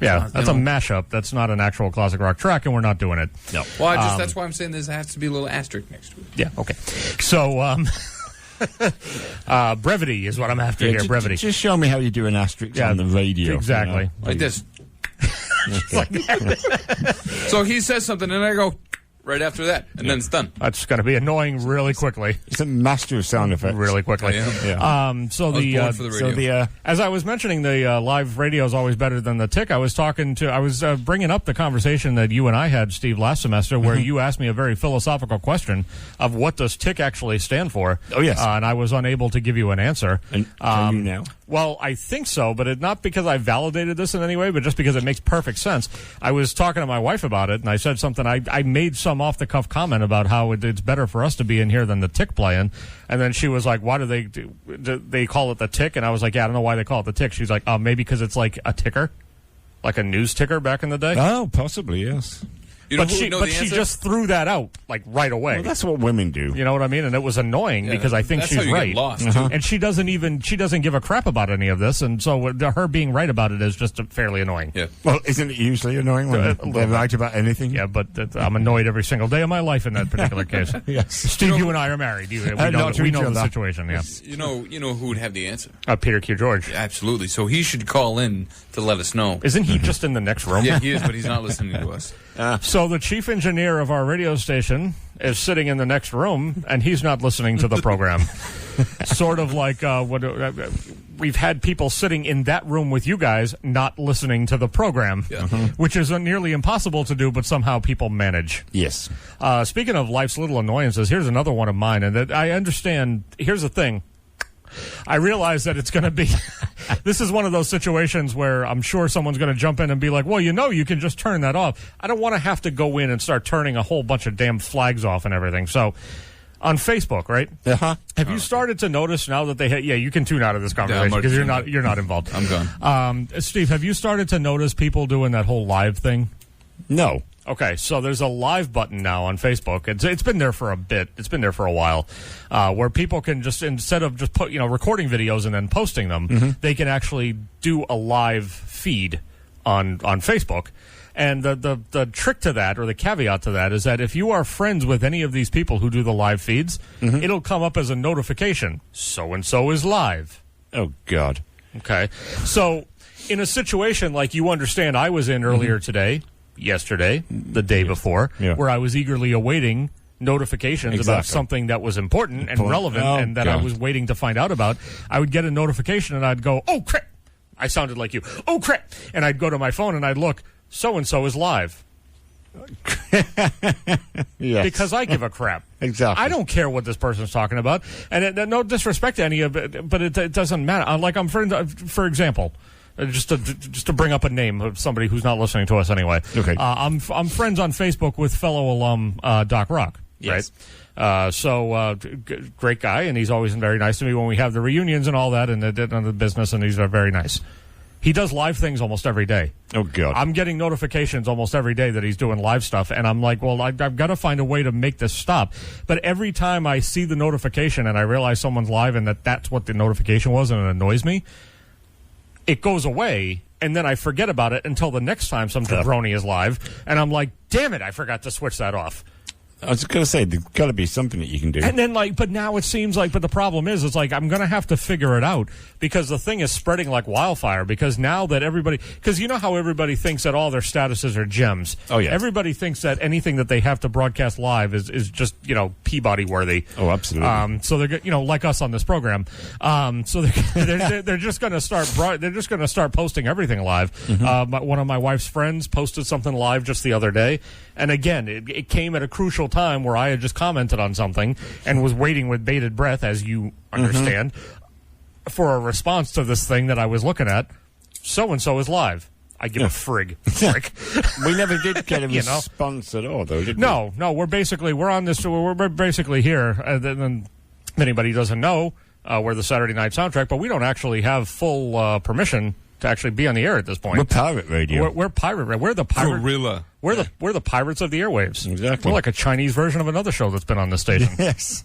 Yeah, that's a mashup. That's not an actual classic rock track, and we're not doing it. No. Well, that's why I'm saying there has to be a little asterisk next to it. Yeah, okay. So, brevity is what I'm after here, brevity. Just show me how you do an asterisk on the radio. Exactly. You know? Like this. So he says something, and I go right after that, and then it's done. That's going to be annoying really quickly. It's a master of sound effects. Really quickly. I am. Yeah. So I was born for the radio. as I was mentioning, the live radio is always better than the tick. I was bringing up the conversation that you and I had, Steve, last semester, where you asked me a very philosophical question of what does tick actually stand for. Oh, yes. And I was unable to give you an answer. And can you now? Well, I think so, but not because I validated this in any way, but just because it makes perfect sense. I was talking to my wife about it, and I said something. I made some off-the-cuff comment about how it's better for us to be in here than the tick playing, and then she was like, "Why do they call it the tick?" And I was like, "Yeah, I don't know why they call it the tick." She's like, "Oh, maybe because it's like a ticker, like a news ticker back in the day." Oh, possibly, yes. You know But who she would know but the she answer? just threw that out like right away. Well, that's what women do. You know what I mean? And it was annoying because I think that's she's how you right. get lost, And she doesn't give a crap about any of this, and so her being right about it is just fairly annoying. Yeah. Well, isn't it usually annoying when they're right about anything? Yeah, but I'm annoyed every single day of my life in that particular case. Yes. Steve, you and I are married. We know not to each the other. situation. Yeah. You know who would have the answer? Peter Q. George. Absolutely. So he should call in to let us know. Isn't he just in the next room? Yeah, he is, but he's not listening to us. So the chief engineer of our radio station is sitting in the next room, and he's not listening to the program. Sort of like we've had people sitting in that room with you guys not listening to the program, which is nearly impossible to do, but somehow people manage. Yes. Speaking of life's little annoyances, here's another one of mine, and that I understand. Here's the thing. I realize that it's going to be this is one of those situations where I'm sure someone's going to jump in and be like, well, you can just turn that off. I don't want to have to go in and start turning a whole bunch of damn flags off and everything. So on Facebook, right? Have you started to notice now that you can tune out of this conversation because you're not involved. I'm gone. Steve, have you started to notice people doing that whole live thing? No. Okay, so there's a live button now on Facebook. It's been there for a bit. It's been there for a while, where people can just, instead of just recording videos and then posting them, they can actually do a live feed on Facebook. And the trick to that, or the caveat to that, is that if you are friends with any of these people who do the live feeds, it'll come up as a notification. So-and-so is live. Oh, God. Okay. So in a situation like you understand I was in earlier today, yesterday, the day before, where I was eagerly awaiting notifications about something that was important and relevant and that I was waiting to find out about, I would get a notification and I'd go, oh, crap. I sounded like you. Oh, crap. And I'd go to my phone and I'd look, so-and-so is live. Yes. Because I give a crap. Exactly. I don't care what this person's talking about. And no disrespect to any of it, but it doesn't matter. Like, I'm for example, just to bring up a name of somebody who's not listening to us anyway. Okay. I'm friends on Facebook with fellow alum Doc Rock. Yes. Right. Great guy, and he's always been very nice to me when we have the reunions and all that, and the business, and he's very nice. He does live things almost every day. Oh, God. I'm getting notifications almost every day that he's doing live stuff, and I'm like, well, I've got to find a way to make this stop. But every time I see the notification and I realize someone's live and that's what the notification was and it annoys me, it goes away, and then I forget about it until the next time some jabroni is live, and I'm like, damn it, I forgot to switch that off. I was going to say, there's got to be something that you can do. And then, but now it seems like, but the problem is, it's like, I'm going to have to figure it out because the thing is spreading like wildfire because now that because you know how everybody thinks that all their statuses are gems. Oh, yeah. Everybody thinks that anything that they have to broadcast live is just, Peabody worthy. Oh, absolutely. So they're, like us on this program. So they're just going to start posting everything live. One of my wife's friends posted something live just the other day. And again, it came at a crucial time where I had just commented on something and was waiting with bated breath, as you understand, for a response to this thing that I was looking at. So-and-so is live. I give a frig. We never did get a response at all, though, did we? No, we're on this. We're basically here. And anybody doesn't know, we're the Saturday Night Soundtrack, but we don't actually have full permission to actually be on the air at this point. We're pirate radio. We're pirate radio. We're the pirate. Gorilla. We're the pirates of the airwaves. Exactly. We're like a Chinese version of another show that's been on this station. Yes.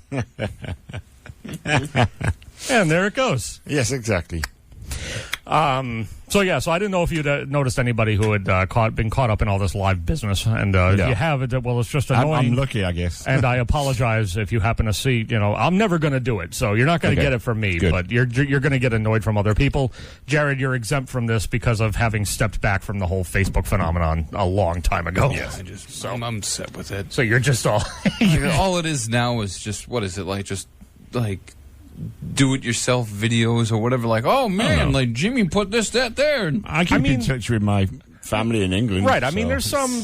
And there it goes. Yes, exactly. So I didn't know if you'd noticed anybody who had been caught up in all this live business, and if you have, it's just annoying. I'm lucky, I guess. And I apologize if you happen to see. I'm never going to do it, so you're not going to get it from me. Good. But you're going to get annoyed from other people. Jared, you're exempt from this because of having stepped back from the whole Facebook phenomenon a long time ago. Yeah, I'm set with it. So you're just all all it is now is just what is it like? Just like do-it-yourself videos or whatever. Like, oh man, like Jimmy put this, that, there. I keep in touch with my family in England. Right. I mean, there's some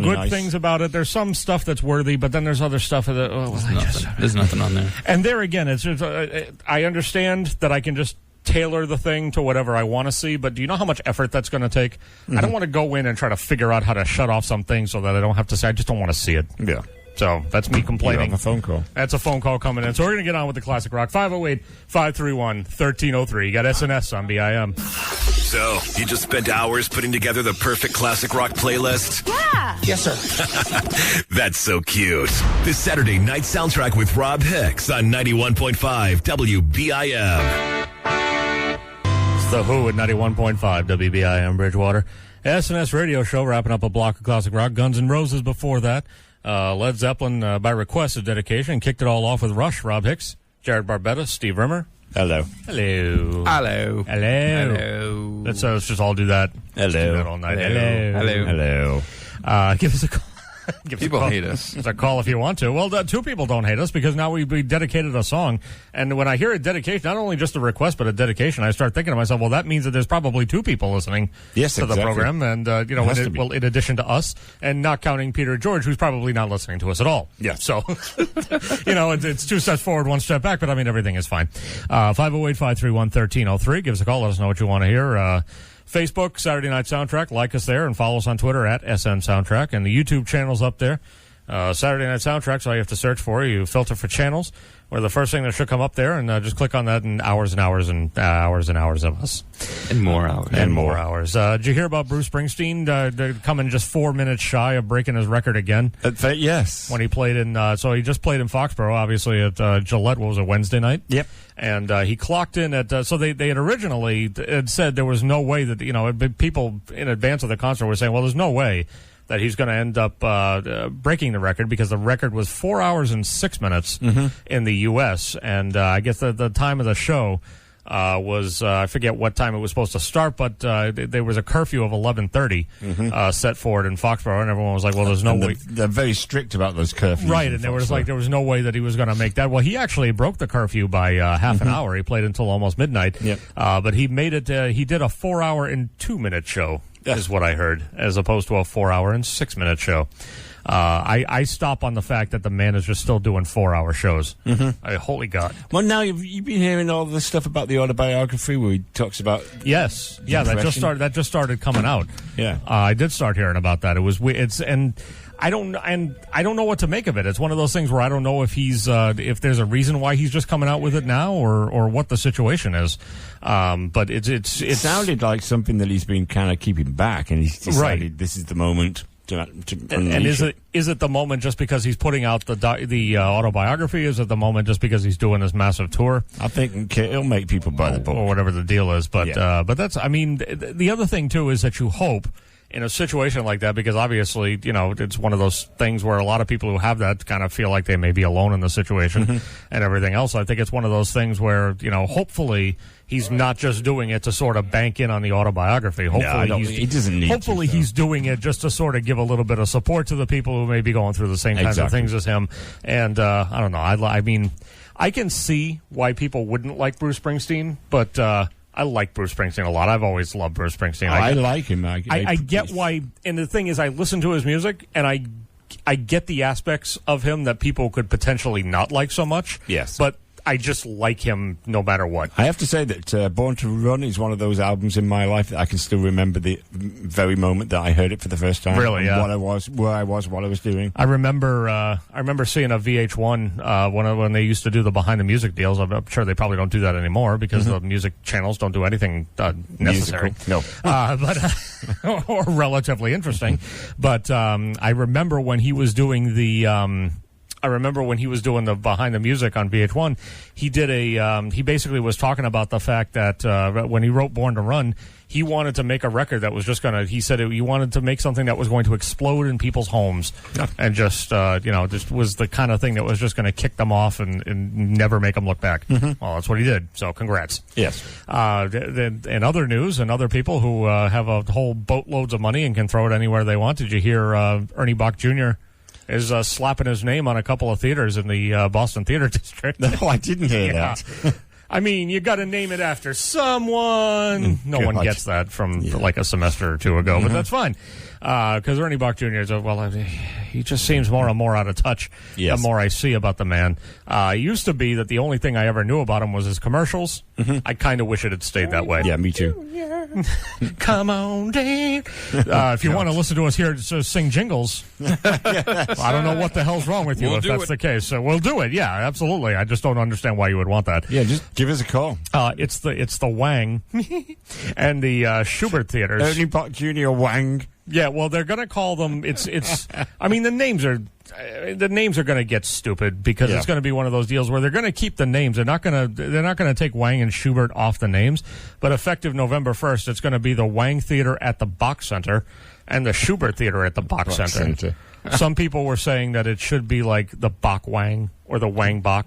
good things about it. There's some stuff that's worthy, but then there's other stuff that there's nothing on there. And there again, it's just, I understand that I can just tailor the thing to whatever I want to see, but do you know how much effort that's going to take? I don't want to go in and try to figure out how to shut off some things so that I don't have to say. I just don't want to see it. Yeah. So that's me complaining. You have a phone call. That's a phone call coming in. So we're going to get on with the classic rock. 508-531-1303. You got SNS on BIM. So, you just spent hours putting together the perfect classic rock playlist? Yeah. Yes, sir. That's so cute. This Saturday Night Soundtrack with Rob Hicks on 91.5 WBIM. It's The Who at 91.5 WBIM Bridgewater. SNS radio show wrapping up a block of classic rock. Guns N' Roses before that. Led Zeppelin, by request of dedication, kicked it all off with Rush. Rob Hicks, Jared Barbetta, Steve Rimmer. Hello. Hello. Hello. Hello. Hello. Let's just all do that. Hello. Let's do that all night. Hello. Hello. Hello. Give us a call. People hate us. It's a call if you want to. Well, two people don't hate us because now we dedicated a song. And when I hear a dedication, not only just a request, but a dedication, I start thinking to myself, well, that means that there's probably two people listening to the program. And, in addition to us, and not counting Peter George, who's probably not listening to us at all. Yeah. So, it's two steps forward, one step back, but I mean, everything is fine. 508-531-1303. Give us a call. Let us know what you want to hear. Facebook, Saturday Night Soundtrack. Like us there and follow us on Twitter at SN Soundtrack. And the YouTube channel's up there. Saturday Night Soundtrack, so all you have to search for. You filter for channels, or the first thing that should come up there, and just click on that, and hours and hours and hours and hours of us. And more hours. And more hours. Did you hear about Bruce Springsteen coming just 4 minutes shy of breaking his record again? Yes. When he played so he just played in Foxborough, obviously, at Gillette, what was it, Wednesday night? Yep. And he clocked in at, so they had originally had said there was no way that, people in advance of the concert were saying, well, there's no way that he's going to end up breaking the record, because the record was 4 hours and 6 minutes in the U.S. And I guess the time of the show was, I forget what time it was supposed to start, but there was a curfew of 11:30 set for it in Foxborough, and everyone was like, well, there's no way. They're very strict about those curfews. Right, and there was no way that he was going to make that. Well, he actually broke the curfew by half an hour. He played until almost midnight. Yep. But he made it, he did a 4 hour and 2 minute show. Is what I heard, as opposed to a 4 hour and 6 minute show. I stop on the fact that the man is just still doing 4 hour shows. Holy God. Well, now you've been hearing all this stuff about the autobiography where he talks about. Yes. Yeah, that just started coming out. Yeah. I did start hearing about that. I don't know what to make of it. It's one of those things where I don't know if if there's a reason why he's just coming out with it now, or what the situation is. But it sounded like something that he's been kind of keeping back, and he's decided this is the moment. And is it the moment just because he's putting out the autobiography? Is it the moment just because he's doing this massive tour? I think it'll make people buy the book, or whatever the deal is. But that's, I mean, the other thing too is that you hope, in a situation like that, because obviously, it's one of those things where a lot of people who have that kind of feel like they may be alone in the situation and everything else. I think it's one of those things where, hopefully he's not just doing it to sort of bank in on the autobiography. Hopefully he doesn't need Hopefully he's doing it just to sort of give a little bit of support to the people who may be going through the same kinds of things as him. And I don't know. I mean, I can see why people wouldn't like Bruce Springsteen, but I like Bruce Springsteen a lot. I've always loved Bruce Springsteen. I like him. I get why, and the thing is, I listen to his music, and I get the aspects of him that people could potentially not like so much. Yes. But I just like him no matter what. I have to say that Born to Run is one of those albums in my life that I can still remember the very moment that I heard it for the first time. Really, yeah. Where I was, what I was doing. I remember seeing a VH1 when they used to do the behind the music deals. I'm sure they probably don't do that anymore because the music channels don't do anything necessary. No, but or relatively interesting. But I remember when he was doing the. I remember when he was doing the behind the music on VH1, he did he basically was talking about the fact that when he wrote Born to Run, he wanted to make a record that was just he said he wanted to make something that was going to explode in people's homes and just was the kind of thing that was just going to kick them off and never make them look back. Well, that's what he did. So congrats. Yes. In other news, and other people who have a whole boatloads of money and can throw it anywhere they want, did you hear Ernie Bach Jr. is slapping his name on a couple of theaters in the Boston Theater District? No, I didn't hear that. I mean, you got to name it after someone. No one gets that from like a semester or two ago, but that's fine. Because Ernie Bach Jr. is, he just seems more and more out of touch the more I see about the man. It used to be that the only thing I ever knew about him was his commercials. I kind of wish it had stayed that way. Yeah, me too. Come on, Dave. If you want to listen to us here sing jingles, I don't know what the hell's wrong with you if that's the case. So we'll do it. Yeah, absolutely. I just don't understand why you would want that. Yeah, just give us a call. It's the Wang and the Schubert Theaters. Ernie Bach Jr. Wang. Yeah, well, they're going to call them. It's. I mean, the names are the names are going to get stupid because it's going to be one of those deals where they're going to keep the names. They're not going to take Wang and Schubert off the names. But effective November 1st, it's going to be the Wang Theater at the Bach Center and the Schubert Theater at the Bach Center. Some people were saying that it should be like the Bach Wang or the Wang Bach.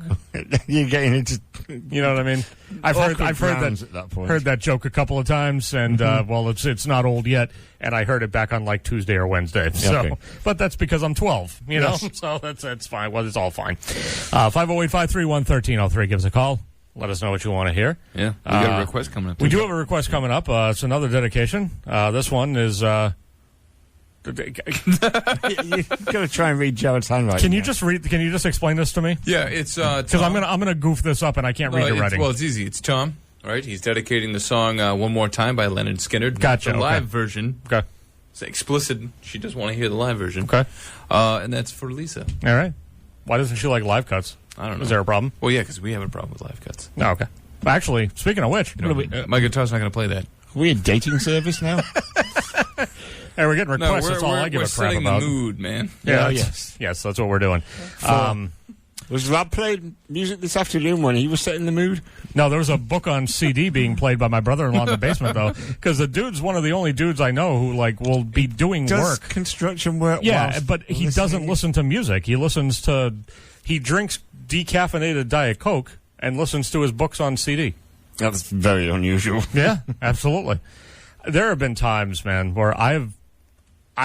You're getting into, you know what I mean? I've heard that joke a couple of times, and well, it's not old yet, and I heard it back on like Tuesday or Wednesday. So, but that's because I'm 12, you know. So that's fine. Well, it's all fine. 508-531-1303. Give us a call. Let us know what you want to hear. Yeah, we got a request coming up. We do have a request coming up. It's another dedication. This one is. you got to try and read Jared's handwriting. Can you just read? Can you just explain this to me? Yeah, it's because I'm gonna goof this up and I can't read the writing. Well, it's easy. It's Tom. All right, he's dedicating the song "One More Time" by Leonard Skinner. Gotcha. The live version. Okay. It's explicit. She does want to hear the live version. Okay. And that's for Lisa. All right. Why doesn't she like live cuts? I don't know. Is there a problem? Well, yeah, because we have a problem with live cuts. Oh, okay. Actually, speaking of which, my guitar's not going to play that. Are we a dating service now? Hey, we're getting requests. That's all I give a crap about. We're setting the mood, man. Yeah, yes, that's what we're doing. Was Rob playing music this afternoon when he was setting the mood? No, there was a book on CD being played by my brother-in-law in the basement, though, because the dude's one of the only dudes I know who will be doing work. Construction work. Yeah, but he doesn't listen to music. He drinks decaffeinated Diet Coke and listens to his books on CD. That's very unusual. Yeah, absolutely. There have been times, man, where I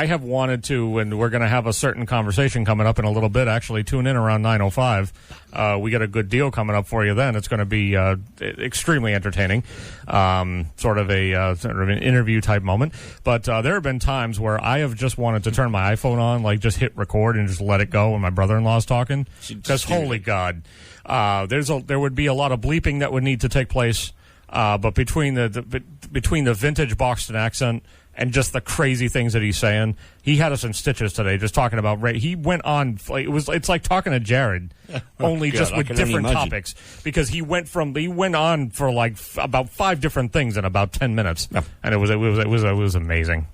have wanted to, and we're going to have a certain conversation coming up in a little bit. Actually, tune in around 9:05. We got a good deal coming up for you then. It's going to be extremely entertaining, sort of an interview type moment. But there have been times where I have just wanted to turn my iPhone on, like just hit record and just let it go when my brother-in-law's talking. Because holy God, there would be a lot of bleeping that would need to take place. But between the vintage Boston accent and just the crazy things that he's saying, he had us in stitches today. Just talking about he went on it's like talking to Jared, only just with different topics because he went on for like about 5 different things in about 10 minutes, and it was amazing.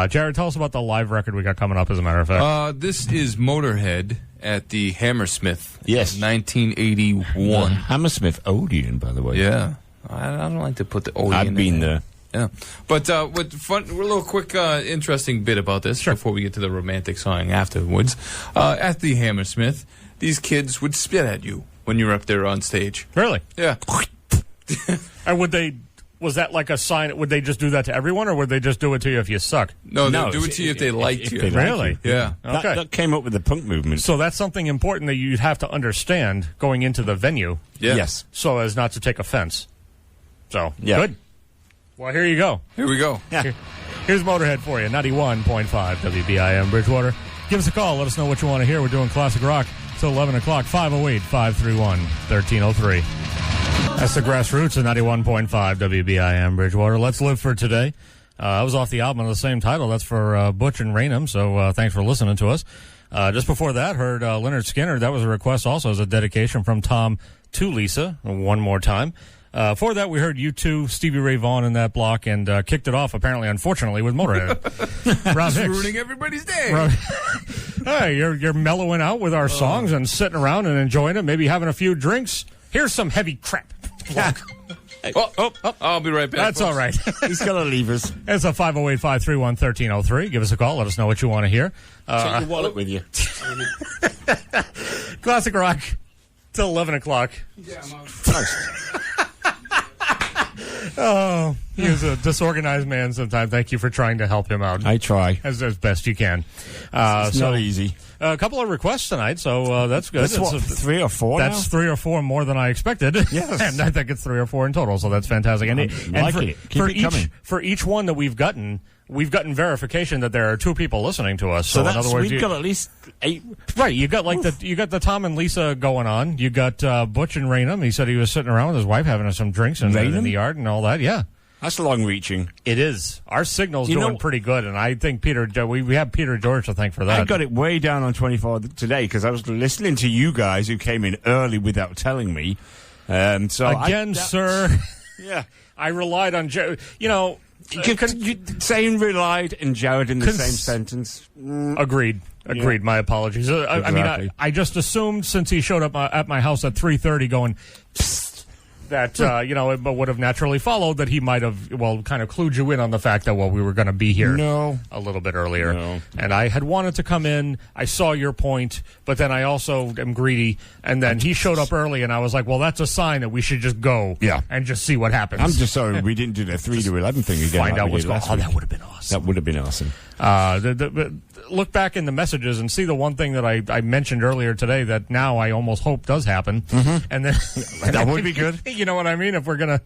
Jared, tell us about the live record we got coming up. As a matter of fact, this is Motorhead at the Hammersmith. Yes, 1981. Hammersmith Odeon, by the way. Yeah. I don't like to put the Odeon I've been there. Yeah. But with fun, a little quick, interesting bit about this before we get to the romantic song afterwards. At the Hammersmith, these kids would spit at you when you were up there on stage. Really? Yeah. And was that like a sign? Would they just do that to everyone, or would they just do it to you if you suck? No, they do it to you if they liked you. Really? Yeah. Okay. That came up with the punk movement. So that's something important that you'd have to understand going into the venue. Yeah. Yes. So as not to take offense. So, good. Well, here you go. Here we go. Yeah. Here's Motorhead for you, 91.5 WBIM Bridgewater. Give us a call. Let us know what you want to hear. We're doing classic rock till 11 o'clock, 508-531-1303. That's the Grassroots at 91.5 WBIM Bridgewater. Let's Live for Today. That was off the album of the same title. That's for Butch and Raynham, so thanks for listening to us. Just before that, heard Leonard Skinner. That was a request also as a dedication from Tom to Lisa. One more time. For that, we heard U2, Stevie Ray Vaughan in that block, and kicked it off, apparently, unfortunately, with Motorhead. Rob Hicks. Ruining everybody's day. Hey, you're mellowing out with our songs and sitting around and enjoying it, maybe having a few drinks. Here's some heavy crap. I'll be right back. That's folks. all right. He's got to leave us. It's a 508-531-1303. Give us a call. Let us know what you want to hear. Take your wallet with you. Classic rock till 11 o'clock. Yeah, I'm out. Oh, he's a disorganized man sometimes. Thank you for trying to help him out. I try. As best you can. It's not easy. A couple of requests tonight, so that's good. That's what, 3 or 4 That's now? 3 or 4 more than I expected. Yes. And I think it's 3 or 4 in total, so that's fantastic. And for each one that we've gotten verification that there are 2 people listening to us. So in other words, we've got at least 8. Right, you got the Tom and Lisa going on. You got Butch and Raynham. He said he was sitting around with his wife having some drinks in the yard and all that. Yeah. That's long-reaching. It is. Our signal's doing pretty good, and I think we have Peter George to thank for that. I got it way down on 24 today because I was listening to you guys who came in early without telling me. Sir. Yeah. I relied on Jared. Saying relied and Jared in the same sentence. Agreed. Agreed. My apologies. I mean, I just assumed since he showed up at my house at 3:30 going, psst, that, it would have naturally followed that he might have, kind of clued you in on the fact that, we were going to be here a little bit earlier. No. And I had wanted to come in. I saw your point, but then I also am greedy. And then he showed up early, and I was like, well, that's a sign that we should just go and just see what happens. I'm just sorry we didn't do the 3 to 11 thing again. Find out what's going on. Oh, that would have been awesome. That would have been awesome. Look back in the messages and see the one thing that I mentioned earlier today that now I almost hope does happen, and then that would be good. You know what I mean? If we're gonna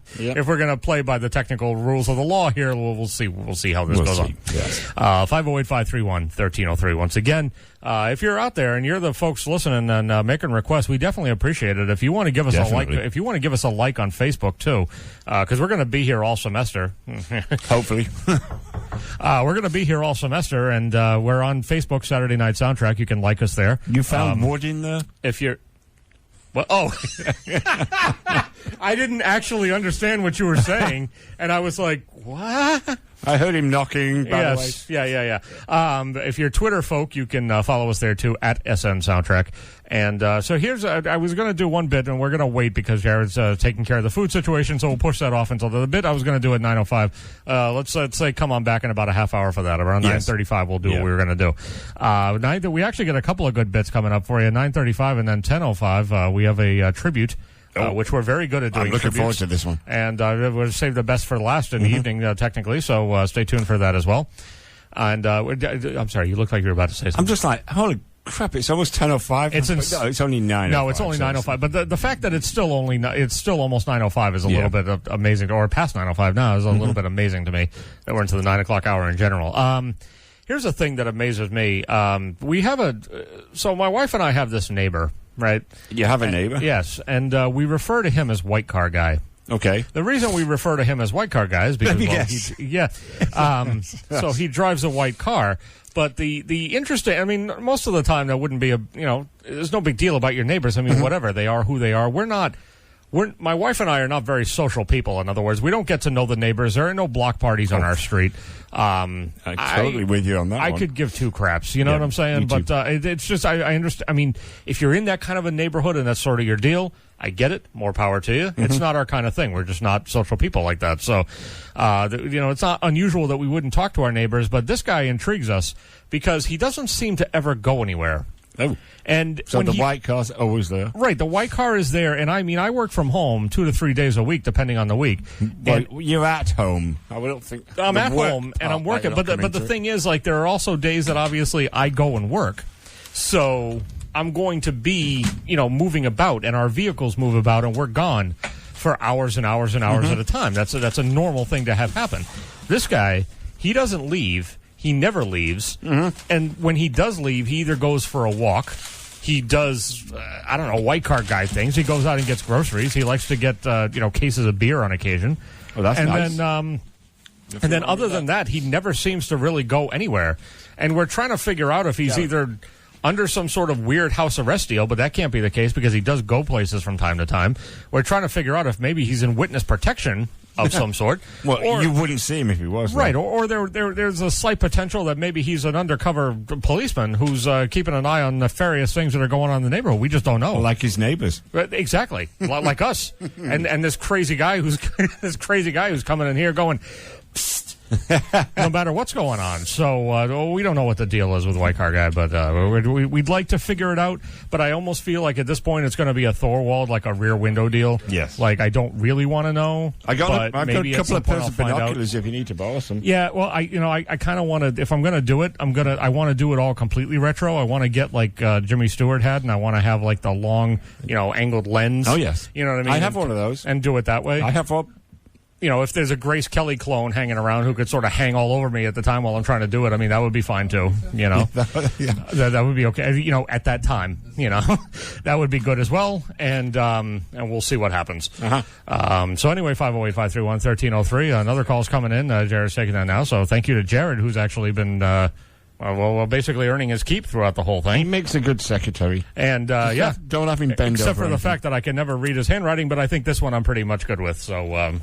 play by the technical rules of the law here, we'll see how this goes on. Yes. 508-531-1303. Once again, if you're out there and you're the folks listening and making requests, we definitely appreciate it. If you want to give us a like, if you want to give us a like on Facebook too, because we're going to be here all semester. Hopefully. We're going to be here all semester, and we're on Facebook, Saturday Night Soundtrack. You can like us there. You found wood in there? If you're... Well, I didn't actually understand what you were saying, and I was like, what? I heard him knocking, by the way. Yeah. If you're Twitter folk, you can follow us there, too, at SN Soundtrack. And so here's, I was going to do one bit, and we're going to wait because Jared's taking care of the food situation, so we'll push that off until the bit I was going to do at 9:05. Let's say come on back in about a half hour for that. Around 9:35, we'll do what we were going to do. We actually got a couple of good bits coming up for you. 9:35 and then 10:05, we have a tribute. Which we're very good at doing. I'm looking forward to this one. And we'll save the best for last in the evening, technically, so stay tuned for that as well. And I'm sorry, you look like you were about to say something. I'm just like, holy crap, it's almost 10:05. It's only 9:05. No, it's only 9:05. But the fact that it's still almost 9:05 is a little bit amazing, or past 9:05 now is a little bit amazing to me that we're into the 9 o'clock hour in general. Here's a thing that amazes me. We have so my wife and I have this neighbor. Right. You have a neighbor? Yes, and we refer to him as White Car Guy. Okay. The reason we refer to him as White Car Guy is because so he drives a white car. But the interesting, I mean, most of the time that wouldn't be there's no big deal about your neighbors. I mean, whatever, they are who they are. My wife and I are not very social people. In other words, we don't get to know the neighbors. There are no block parties on our street. I'm totally with you on that. I could give two craps. You know what I'm saying? But it's just I understand. I mean, if you're in that kind of a neighborhood and that's sort of your deal, I get it. More power to you. It's not our kind of thing. We're just not social people like that. So, it's not unusual that we wouldn't talk to our neighbors. But this guy intrigues us because he doesn't seem to ever go anywhere. Oh. And so the white car's always there? Right, the white car is there, and I mean, I work from home 2 to 3 days a week, depending on the week. But you're at home. I don't think I'm at home, and I'm working. But the thing is, like, there are also days that obviously I go and work. So I'm going to be, moving about, and our vehicles move about, and we're gone for hours and hours and hours at a time. That's a normal thing to have happen. This guy, he doesn't leave. He never leaves, and when he does leave, he either goes for a walk, he does, white car guy things. He goes out and gets groceries. He likes to get, cases of beer on occasion. Oh, that's nice. And then other than that, he never seems to really go anywhere. And we're trying to figure out if he's either under some sort of weird house arrest deal, but that can't be the case because he does go places from time to time. We're trying to figure out if maybe he's in witness protection of some sort. Well, you wouldn't see him if he was. Right, or there's a slight potential that maybe he's an undercover policeman who's keeping an eye on nefarious things that are going on in the neighborhood. We just don't know. Like his neighbors. Exactly. Like us. And this crazy guy who's coming in here going, psst, no matter what's going on. So we don't know what the deal is with White Car Guy, but we'd like to figure it out. But I almost feel like at this point it's going to be a Thorwald, like a rear window deal. Yes. Like I don't really want to know. I've got a couple of pairs of binoculars if you need to borrow some. Yeah. Well, I kind of want to. If I'm going to do it, I want to do it all completely retro. I want to get like Jimmy Stewart had, and I want to have like the long, angled lens. Oh yes. You know what I mean? I have one of those, and do it that way. I have one. If there's a Grace Kelly clone hanging around who could sort of hang all over me at the time while I'm trying to do it, I mean, that would be fine too, That would be okay, at that time, that would be good as well, and we'll see what happens. So anyway, 508-531-1303, another call's coming in, Jared's taking that now, so thank you to Jared, who's actually been, basically earning his keep throughout the whole thing. He makes a good secretary. And, don't have him bend except over for the fact that I can never read his handwriting, but I think this one I'm pretty much good with. So,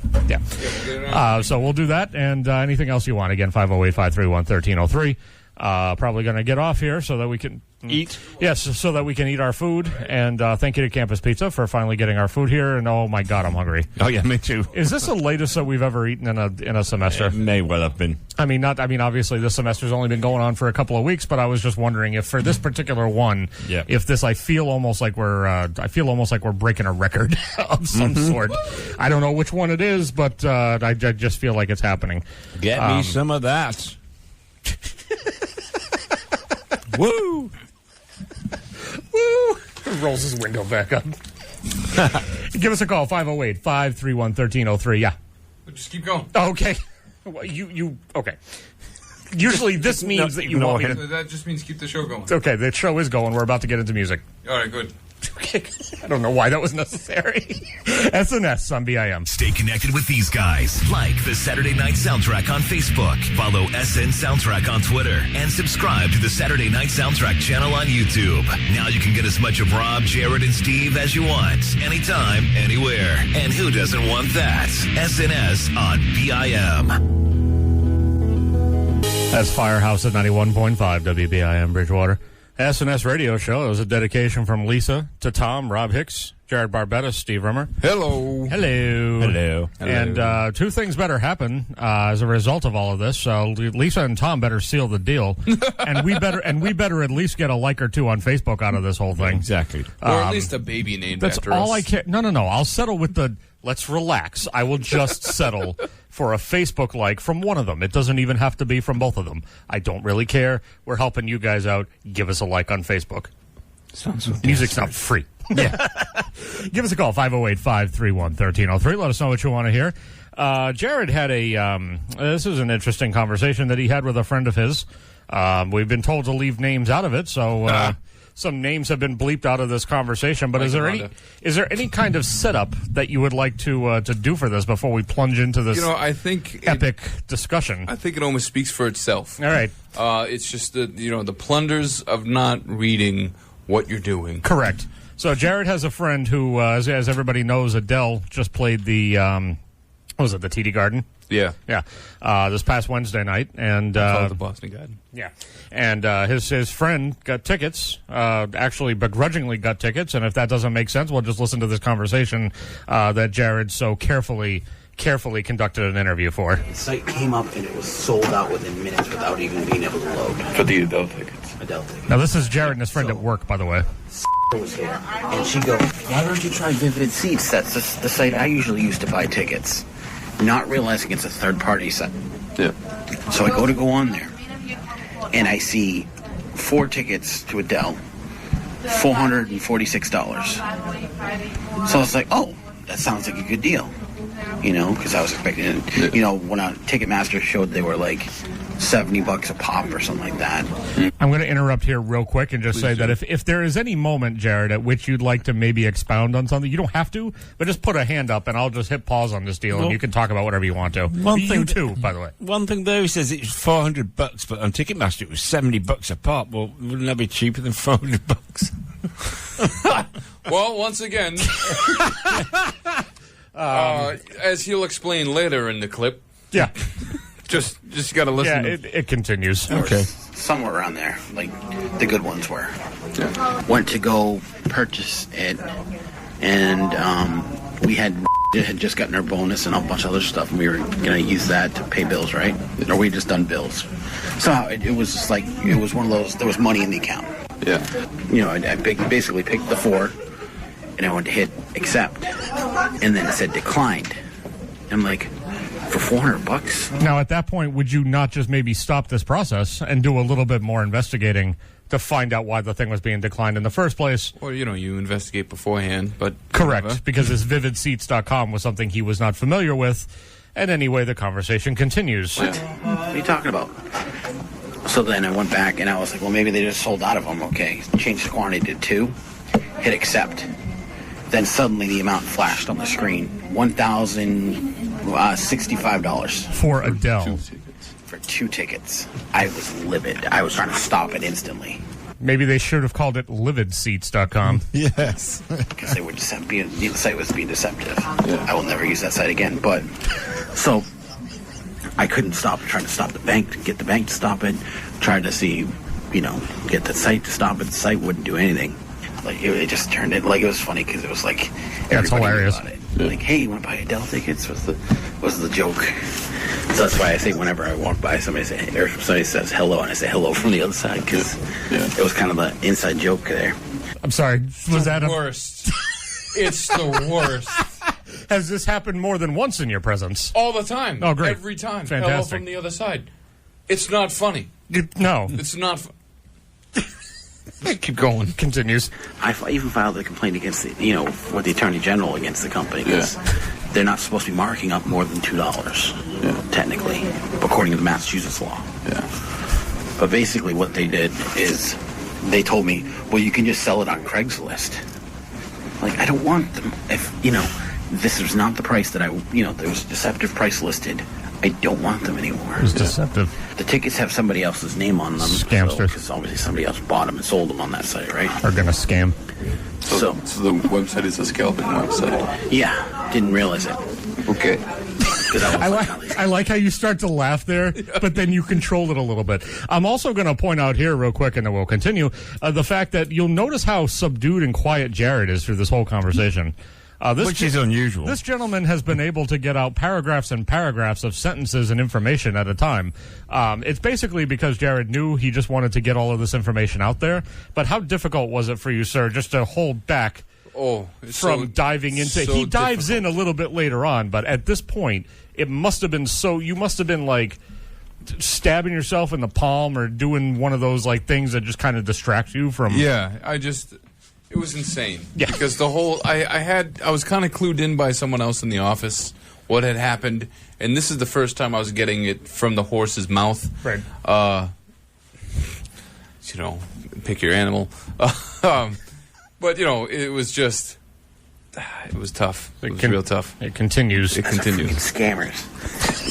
so we'll do that. And anything else you want, again, 508-531-1303. Probably going to get off here so that we can Eat. Yes, so that we can eat our food. And thank you to Campus Pizza for finally getting our food here. And oh my God, I'm hungry. Oh yeah, me too. Is this the latest that we've ever eaten in a semester? It may well have been. I mean, obviously this semester's only been going on for a couple of weeks, but I was just wondering if for this particular one, if this, I feel almost like we're breaking a record of some sort. I don't know which one it is, but I just feel like it's happening. Get me some of that. Woo! Woo! Rolls his window back up. Give us a call, 508-531-1303. Yeah. Just keep going. Okay. You okay. Usually this means that you want me to... That just means keep the show going. Okay, the show is going. We're about to get into music. All right, good. Okay. I don't know why that was necessary. SNS on BIM. Stay connected with these guys. Like the Saturday Night Soundtrack on Facebook. Follow SN Soundtrack on Twitter. And subscribe to the Saturday Night Soundtrack channel on YouTube. Now you can get as much of Rob, Jared, and Steve as you want. Anytime, anywhere. And who doesn't want that? SNS on BIM. That's Firehouse at 91.5 WBIM Bridgewater. SNS radio show. It was a dedication from Lisa to Tom, Rob Hicks, Jared Barbetta, Steve Rimmer. Hello. Hello. Hello. And two things better happen as a result of all of this. Lisa and Tom better seal the deal, and we better at least get a like or two on Facebook out of this whole thing. Exactly. Or at least a baby named That's after all us. I care. No. I'll settle with the. Let's relax. I will just settle for a Facebook like from one of them. It doesn't even have to be from both of them. I don't really care. We're helping you guys out. Give us a like on Facebook. Sounds Music's not free. Yeah. Give us a call, 508-531-1303. Let us know what you want to hear. Jared had this is an interesting conversation that he had with a friend of his. We've been told to leave names out of it, so some names have been bleeped out of this conversation. But is there any kind of setup that you would like to do for this before we plunge into this I think epic discussion? I think it almost speaks for itself. All right. It's just the plunders of not reading what you're doing. Correct. So Jared has a friend who, as everybody knows, Adele just played the, what was it, the TD Garden? Yeah. Yeah. This past Wednesday night. And Called the Boston Garden. yeah. And his friend got tickets, actually begrudgingly got tickets. And if that doesn't make sense, we'll just listen to this conversation that Jared so carefully conducted an interview for. The site came up and it was sold out within minutes without even being able to load. For the Adele tickets. Adele tickets. Now, this is Jared and his friend at work, by the way. Was here, and she goes, "Why don't you try Vivid Seats? That's the site I usually use to buy tickets." Not realizing it's a third-party site. Yeah. So I go on there, and I see 4 tickets to Adele, $446. So I was like, "Oh, that sounds like a good deal," because I was expecting it. When Ticketmaster showed they were like $70 a pop or something like that. I'm going to interrupt here real quick and just say that if there is any moment, Jared, at which you'd like to maybe expound on something, you don't have to, but just put a hand up and I'll just hit pause on this deal and you can talk about whatever you want to. You too, by the way. One thing though, he says it's $400, but on Ticketmaster it was $70 a pop. Well, wouldn't that be cheaper than $400? Well, once again, as he'll explain later in the clip. Yeah. Just got to listen. Yeah, it continues. Okay. Somewhere around there, like the good ones were. Yeah. Went to go purchase it, and we had just gotten our bonus and a bunch of other stuff, and we were going to use that to pay bills, right? Or we just done bills. So it was just like, it was one of those, there was money in the account. Yeah. I basically picked the 4, and I went to hit accept, and then it said declined. I'm like, for $400? Now, at that point, would you not just maybe stop this process and do a little bit more investigating to find out why the thing was being declined in the first place? Or, you investigate beforehand, but... Correct, whatever. because this vividseats.com was something he was not familiar with. And anyway, the conversation continues. What are you talking about? So then I went back, and I was like, well, maybe they just sold out of them. Okay, changed the quantity to 2, hit accept. Then suddenly the amount flashed on the screen. $1,065. For Adele. For 2 tickets. I was livid. I was trying to stop it instantly. Maybe they should have called it lividseats.com. Yes. Because they were the site was being deceptive. I will never use that site again. But, so, I couldn't stop it. Tried to stop the bank, to get the bank to stop it. Tried to see, get the site to stop it. The site wouldn't do anything. Like, it just turned it, like, it was funny because it was like, That's hilarious. About it. Yeah. Like, hey, you want to buy Adele tickets? Was the joke. So that's why I think whenever I walk by, somebody says hello, and I say hello from the other side, because it was kind of an inside joke there. I'm sorry. Was that the worst? It's the worst. Has this happened more than once in your presence? All the time. Oh, great. Every time. Fantastic. Hello from the other side. It's not funny. No. It's not Keep going. Continues. I even filed a complaint against with the Attorney General against the company, because they're not supposed to be marking up more than $2, technically, according to the Massachusetts law. Yeah. But basically what they did is they told me, well, you can just sell it on Craigslist. Like, I don't want them. If, this was not the price that there was a deceptive price listed. I don't want them anymore. It's deceptive. The tickets have somebody else's name on them. Scamsters. Because obviously somebody else bought them and sold them on that site, right? Are going to scam. So the website is a scalping website. Yeah, didn't realize it. Okay. I like how you start to laugh there, but then you control it a little bit. I'm also going to point out here real quick, and then we'll continue, the fact that you'll notice how subdued and quiet Jared is through this whole conversation. Which is unusual. This gentleman has been able to get out paragraphs and paragraphs of sentences and information at a time. It's basically because Jared knew he just wanted to get all of this information out there. But how difficult was it for you, sir, just to hold back from diving into it? He dives in a little bit later on, but at this point, it must have been you must have been like stabbing yourself in the palm or doing one of those like things that just kind of distract you from... Yeah, it was insane. Yeah. Because the whole, I was kind of clued in by someone else in the office what had happened, and this is the first time I was getting it from the horse's mouth. Right. Pick your animal. But, it was just, it was tough. It was real tough. It continues. It continues. Scammers.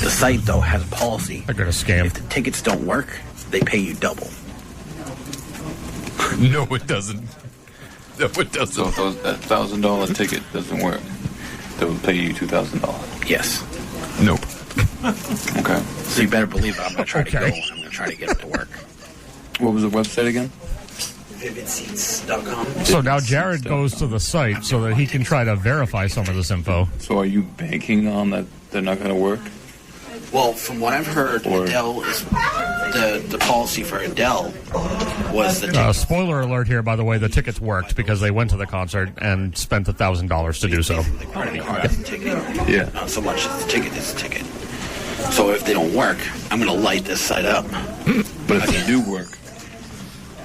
The site, though, has a policy. They're going to scam. If the tickets don't work, they pay you double. No, it doesn't. No, it doesn't. So if that $1,000 ticket doesn't work, they'll pay you $2,000. Yes. Nope. Okay. So you better believe I'm going to try to go, and I'm going to try to get it to work. What was the website again? VividSeats.com. So now Jared goes to the site so that he can try to verify some of this info. So are you banking on that they're not going to work? Well, from what I've heard, Adele is the policy for Adele was the spoiler alert here, by the way, the tickets worked because they went to the concert and spent $1,000 to do so. Yeah. Not so much as the ticket is the ticket. So if they don't work, I'm going to light this site up. But if they do work,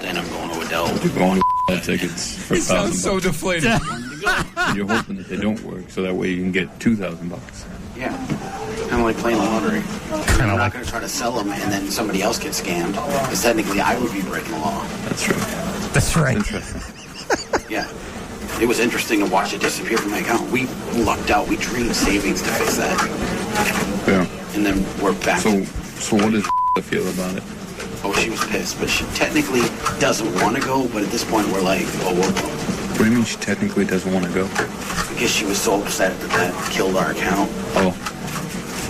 then I'm going to Adele. you're going to tickets for $1,000. It sounds so deflated. And you're hoping that they don't work, so that way you can get $2,000. Yeah. Kind of like playing the lottery. I'm not going to try to sell them and then somebody else gets scammed. Because technically I would be breaking the law. That's right. That's right. Interesting. Yeah. It was interesting to watch it disappear from my account. We lucked out. We dreamed savings to fix that. Yeah. And then we're back. So what does feel about it? Oh, she was pissed. But she technically doesn't want to go. But at this point, we're like, What do you mean she technically doesn't want to go? I guess she was so upset that killed our account. Oh.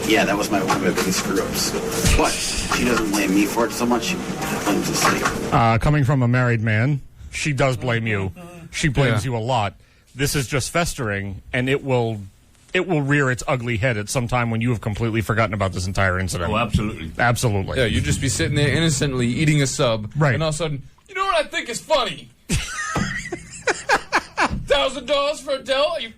Yeah, that was one of my biggest screw-ups. But she doesn't blame me for it so much. She blames the site. Coming from a married man, she does blame you. She blames you a lot. This is just festering, and it will rear its ugly head at some time when you have completely forgotten about this entire incident. Oh, absolutely. Absolutely. Yeah, you'd just be sitting there innocently eating a sub, right. And all of a sudden, you know what I think is funny? $1,000 for Adele? Are you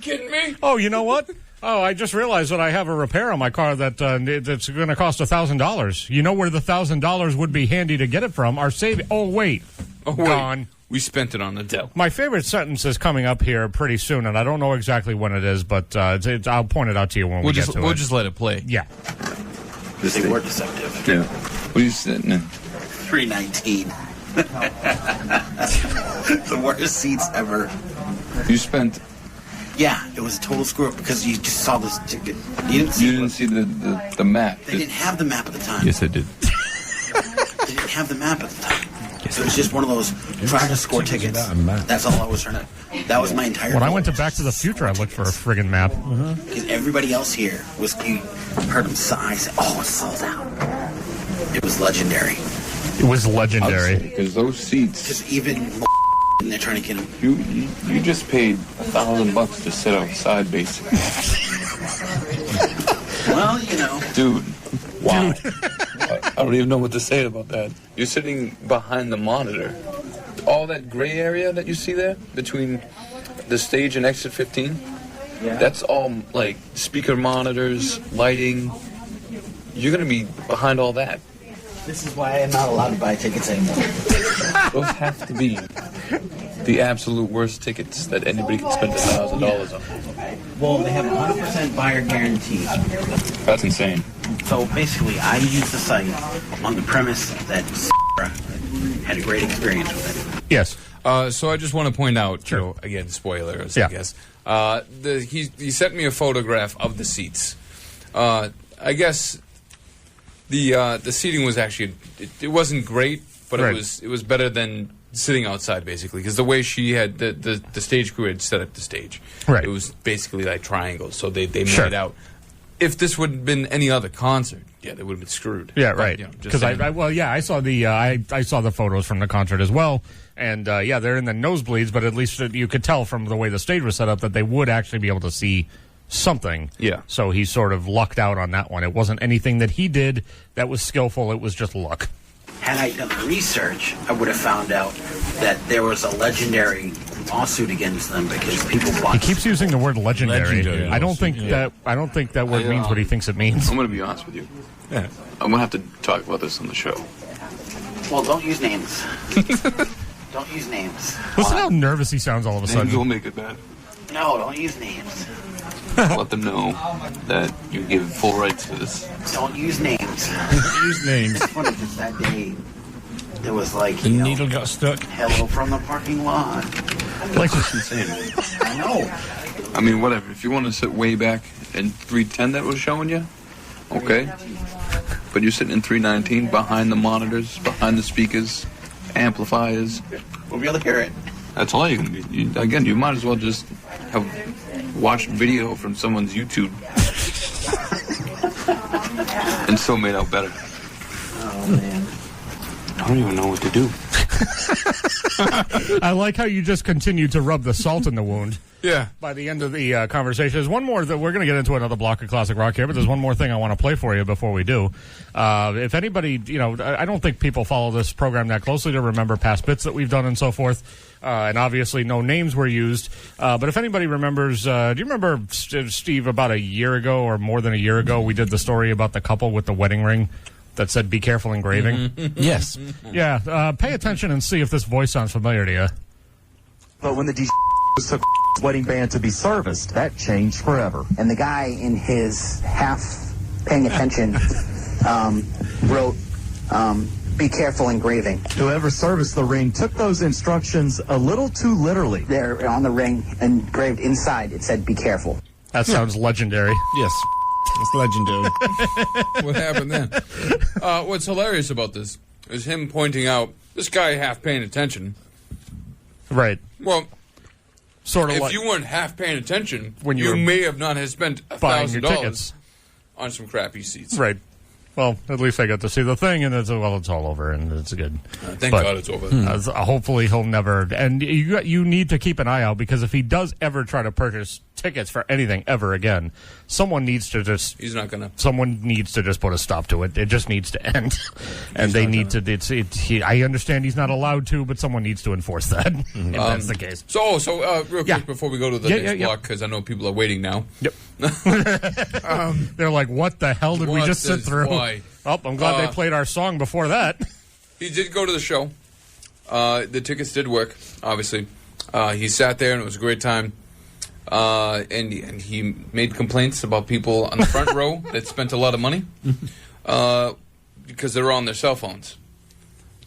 kidding me? Oh, you know what? Oh, I just realized that I have a repair on my car that's going to cost $1,000. You know where the $1,000 would be handy to get it from? Our savings. Oh, wait. Gone. We spent it on Adele. My favorite sentence is coming up here pretty soon, and I don't know exactly when it is, but I'll point it out to you when we get to it. We'll just let it play. Yeah. They were deceptive. Yeah. What are you sitting in? 319. The worst seats ever. You spent... Yeah, it was a total screw up because you just saw this ticket. You didn't see the map. They didn't have the map at the time. Yes, I did. They didn't have the map at the time. So it was just one of those trying to score tickets. That's all I was trying to. That was my entire. When I goal. went to Back to the Future, I looked for a friggin' map. Because everybody else here was, you heard them sigh, say, "Oh, it's sold out." It was legendary. It was legendary. Because those seats, Because even and they're trying to get them. you just paid $1,000 to sit outside, basically. Well, you know, Dude, wow. I don't even know what to say about that. You're sitting behind the monitor. All that gray area that you see there between the stage and exit 15, that's all like speaker monitors, lighting. You're going to be behind all that. this is why I'm not allowed to buy tickets anymore. Those have to be the absolute worst tickets that anybody can spend $1,000 on. Well, they have 100% buyer guarantee. That's insane. So basically, I use the site on the premise that had a great experience with it. Yes. So I just want to point out, you know, again, spoilers, Yeah. I guess. He sent me a photograph of the seats. I guess the seating was actually it wasn't great, but Right. it was better than sitting outside basically, because the way she had the stage crew had set up the stage, Right. it was basically like triangles, so they Sure. made out. If this would have been any other concert, yeah, they would have been screwed. Yeah, But, right. you know, just Because saying. I saw the I saw the photos from the concert as well, and yeah, they're in the nosebleeds, but at least you could tell from the way the stage was set up that they would actually be able to see something. Yeah. So he sort of lucked out on that one. It wasn't anything that he did that was skillful. It was just luck. Had I done the research, I would have found out that there was a legendary lawsuit against them because people bought. He keeps using the word legendary. Legendary I don't think lawsuit, that word means what he thinks it means. I'm going to be honest with you. Yeah. I'm going to have to talk about this on the show. Well, don't use names. Don't use names. Listen how nervous he sounds all of a Names will sudden. make it bad. No, don't use names. Let them know that you give full rights to this. Don't use names. Use names. It's funny because that day there was like The you know, needle got stuck. hello from the parking lot. Like, It's insane. I know. I mean, whatever. If you want to sit way back in 310 that was showing you, okay. But you're sitting in 319 behind the monitors, behind the speakers, amplifiers. We'll be able to hear it. That's all you can do. Again, you might as well just have watched video from someone's YouTube and still made out better. Oh man. I don't even know what to do. I like how you just continue to rub the salt in the wound. yeah. By the end of the conversation, there's one more that we're going to get into another block of classic rock here, but there's one more thing I want to play for you before we do. If anybody, you know, I don't think people follow this program that closely to remember past bits that we've done and so forth. And obviously no names were used. But if anybody remembers, do you remember, Steve, about a year ago or more than a year ago, we did the story about the couple with the wedding ring that said, "Be careful engraving"? Yes. Yeah. Pay attention and see if this voice sounds familiar to you. But when the DJ took wedding band to be serviced, that changed forever. And the guy in his half paying attention wrote, "Be careful engraving." Whoever serviced the ring took those instructions a little too literally. There on the ring, engraved inside, it said, "Be careful." That sounds legendary. Yes. It's legendary. What happened then? What's hilarious about this is him pointing out this guy half paying attention. Right. Well, Sort of if like you weren't half paying attention, When you you were may have not have spent buying your $1,000 tickets. on some crappy seats. Right. Well, at least I got to see the thing, and it's all over, and it's good. Thank But- God it's over. Hopefully he'll never. And you need to keep an eye out, because if he does ever try to purchase tickets for anything ever again, someone needs to just put a stop to it. It just needs to end, and they need to. I understand he's not allowed to, but someone needs to enforce that. If that's the case. So real quick Yeah. before we go to the Yeah, next yeah. block, because I know people are waiting now. Yep. They're like, "What the hell did we What just sit is- through?" why? Oh, I'm glad they played our song before that. He did go to the show. The tickets did work, obviously. He sat there, and it was a great time. And he made complaints about people on the front row that spent a lot of money because they were on their cell phones.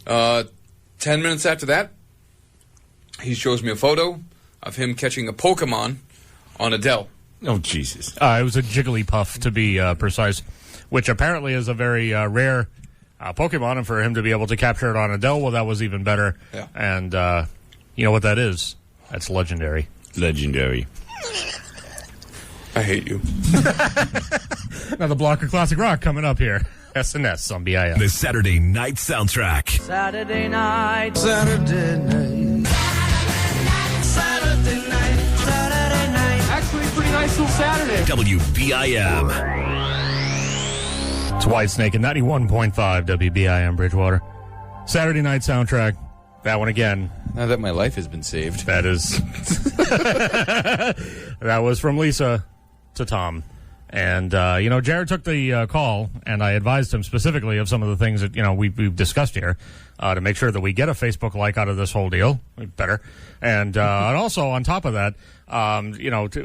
10 minutes after that, he shows me a photo of him catching a Pokemon on Adele. Oh, Jesus. It was a Jigglypuff, to be precise, which apparently is a very rare Pokemon, and for him to be able to capture it on Adele, well, that was even better. Yeah. And you know what that is? That's legendary. Legendary. I hate you. Another block of classic rock coming up here. SNS on BIM. The Saturday Night Soundtrack. Saturday night. Saturday night. Saturday night. Saturday night. Actually, pretty nice little Saturday. WBIM. It's Whitesnake at 91.5 WBIM Bridgewater. Saturday Night Soundtrack. That one again. Now that my life has been saved. That is. That was from Lisa to Tom. And, Jared took the call, and I advised him specifically of some of the things that, we've discussed here to make sure that we get a Facebook like out of this whole deal. Better. And also, on top of that,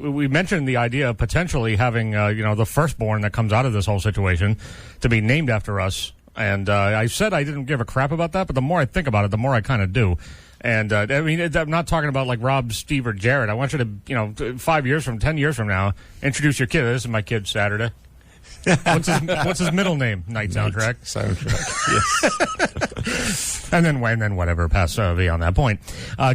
we mentioned the idea of potentially having, the firstborn that comes out of this whole situation to be named after us. And I said I didn't give a crap about that, but the more I think about it, the more I kind of do. And, I'm not talking about like Rob, Steve, or Jared. I want you to, 5 years from, 10 years from now, introduce your kid. This is my kid, Saturday. What's his middle name? Night Soundtrack. Yes. and then whatever, pass beyond that point.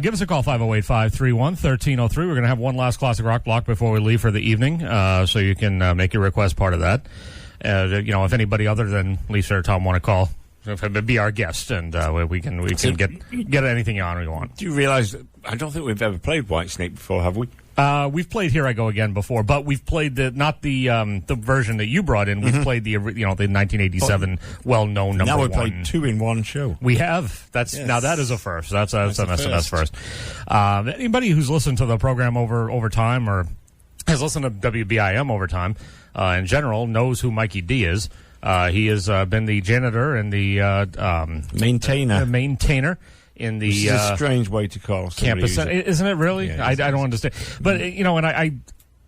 Give us a call, 508-531-1303. We're going to have one last classic rock block before we leave for the evening, so you can make your request part of that. If anybody other than Lisa or Tom want to call, be our guest, and we can get anything on we want. Do you realize? I don't think we've ever played Whitesnake before, have we? We've played Here I Go Again before, but we've played not the version that you brought in. We've played the 1987 well-known number one. Now we played two in one show. We have. Now that is a first. That's an SMS first. Anybody who's listened to the program over time or has listened to WBIM over time, in general, knows who Mikey D is. He has been the janitor and the maintainer in the. This is a strange way to call campus, isn't it? Really, yeah, I don't understand. But and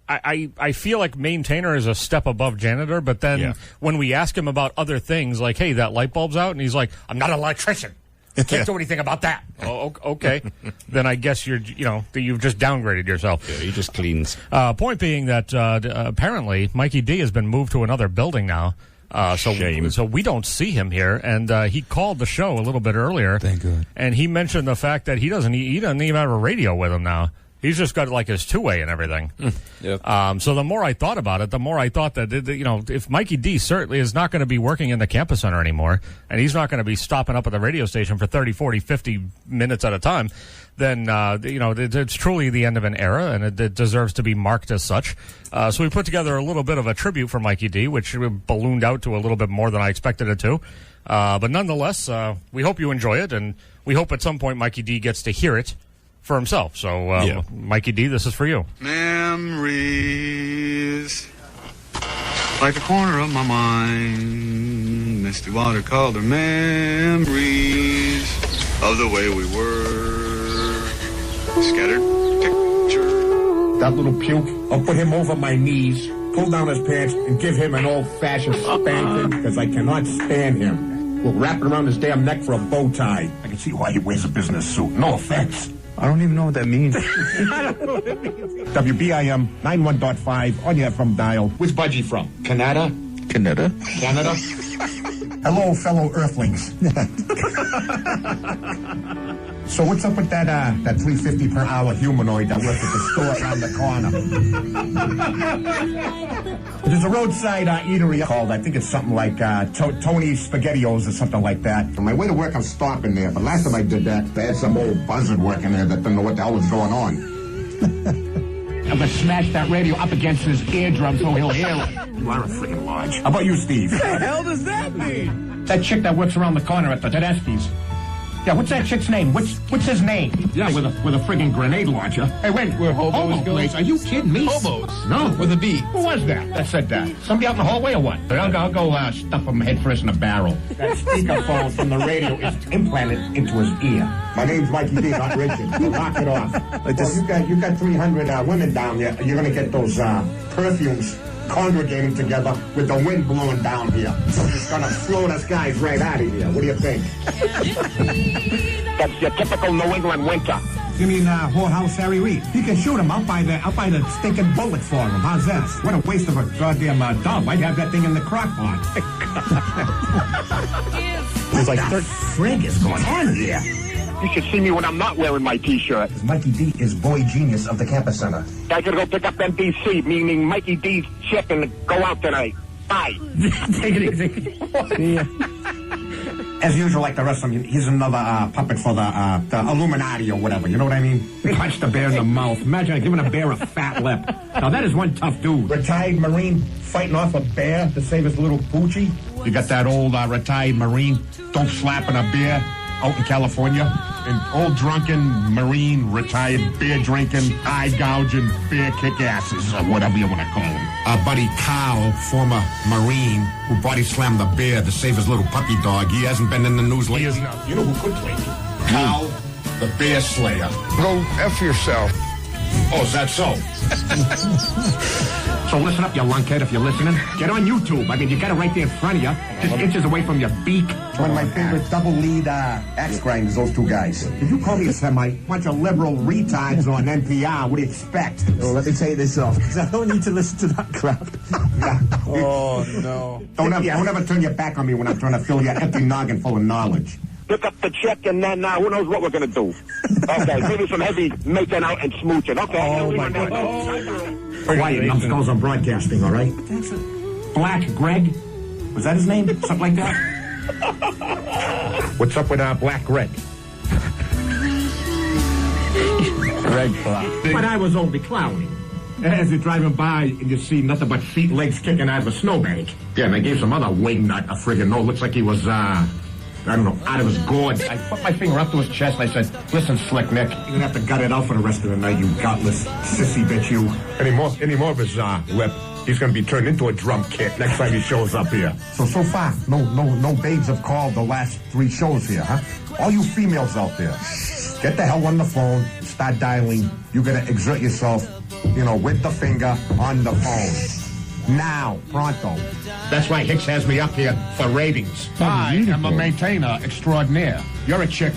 I feel like maintainer is a step above janitor. But then when we ask him about other things, like, hey, that light bulb's out, and he's like, I'm not an electrician. Can't do anything about that. Oh, okay. Then I guess you've just downgraded yourself. Yeah, he just cleans. Point being that apparently Mikey D has been moved to another building now. So we don't see him here, and he called the show a little bit earlier. Thank God. And he mentioned the fact that he doesn't even have a radio with him now. He's just got like his two-way and everything. Yep. So the more I thought about it, the more I thought that if Mikey D certainly is not going to be working in the campus center anymore, and he's not going to be stopping up at the radio station for 30, 40, 50 minutes at a time, then it's truly the end of an era, and it deserves to be marked as such. So we put together a little bit of a tribute for Mikey D, which ballooned out to a little bit more than I expected it to. But nonetheless, we hope you enjoy it, and we hope at some point Mikey D gets to hear it for himself. So, Mikey D, this is for you. Memories like the corner of my mind, misty watercolor memories of the way we were, scattered pictures. That little puke, I'll put him over my knees, pull down his pants, and give him an old-fashioned spanking, because I cannot stand him. We'll wrap it around his damn neck for a bow tie. I can see why he wears a business suit. No offense. I don't even know what that means. WBIM 91.5 on your FM dial. Where's Budgie from? Canada? Canada? Hello, fellow Earthlings. So what's up with that $3.50 per hour humanoid that works at the store around the corner? There's a roadside eatery called, I think it's something like Tony's SpaghettiOs or something like that. On my way to work, I'm stopping there. But last time I did that, they had some old buzzard working there that didn't know what the hell was going on. I'm gonna smash that radio up against his eardrum so he'll hear it. You are a freaking large. How about you, Steve? What the hell does that mean? That chick that works around the corner at the Tedeschi's. Yeah, what's that chick's name? What's his name? Yeah, with a friggin' grenade launcher. Hey, wait, we're hobos place. Are you kidding me? Hobos? No. With a B. Who was that? That said that. Somebody out in the hallway or what? I'll go stuff him head first in a barrel. That speakerphone from the radio is implanted into his ear. My name's Mikey D, not Richard. So knock it off. You got 300 women down there. You're gonna get those perfumes congregating together with the wind blowing down here. It's gonna float us guys right out of here. What do you think? That's your typical New England winter. You mean whorehouse Harry Reid? You can shoot him. I'll buy the stinking bullet for him. How's that? What a waste of a goddamn dub. I'd have that thing in the crock pot. It's like frig is going on here. You should see me when I'm not wearing my T-shirt. Mikey D is boy genius of the campus center. I gotta go pick up MDC, meaning Mikey D's chick, and go out tonight. Bye. Take it easy. Yeah. As usual, like the rest of them, he's another puppet for the Illuminati or whatever. You know what I mean? Punch the bear in the mouth. Imagine giving a bear a fat lip. Now that is one tough dude. Retired Marine fighting off a bear to save his little poochie. You got that old retired Marine dope slapping a bear out in California. An old drunken Marine, retired beer drinking, eye gouging, beer kick asses, or whatever you want to call him. Our buddy Kyle, former Marine, who body slammed the bear to save his little puppy dog. He hasn't been in the news lately. He is not. You know who could play me? Kyle, the bear slayer. Go F yourself. Oh, is that so? So listen up, you lunkhead, if you're listening. Get on YouTube. I mean, you got it right there in front of you. Just inches away from your beak. One of my favorite double lead axe grinders, those two guys. If you call me a bunch of liberal retards on NPR, what do you expect? Well, let me take this off, because I don't need to listen to that crap. Oh, no. Don't ever turn your back on me when I'm trying to fill your empty noggin full of knowledge. Pick up the check, and then who knows what we're going to do. Okay, maybe some heavy making out and smooching. Okay. Oh, my God. Quiet, numbskulls on broadcasting, all right? Black Greg? Was that his name? Something like that? What's up with Black Greg? Greg Black. But I was only clowning. As you're driving by and you see nothing but feet, legs kicking out of a snowbank. Yeah, and I gave some other wingnut a friggin' note. Looks like he was, I don't know, out of his gourd. I put my finger up to his chest and I said, listen, Slick Nick, you're gonna have to gut it out for the rest of the night, you gutless sissy bitch, you. Any more of his lip, he's gonna be turned into a drum kit next time he shows up here. So far, no babes have called the last 3 shows here, huh? All you females out there, get the hell on the phone, start dialing. You gotta exert yourself, with the finger on the phone. Now, pronto. That's why Hicks has me up here for ratings. I am a maintainer extraordinaire. You're a chick.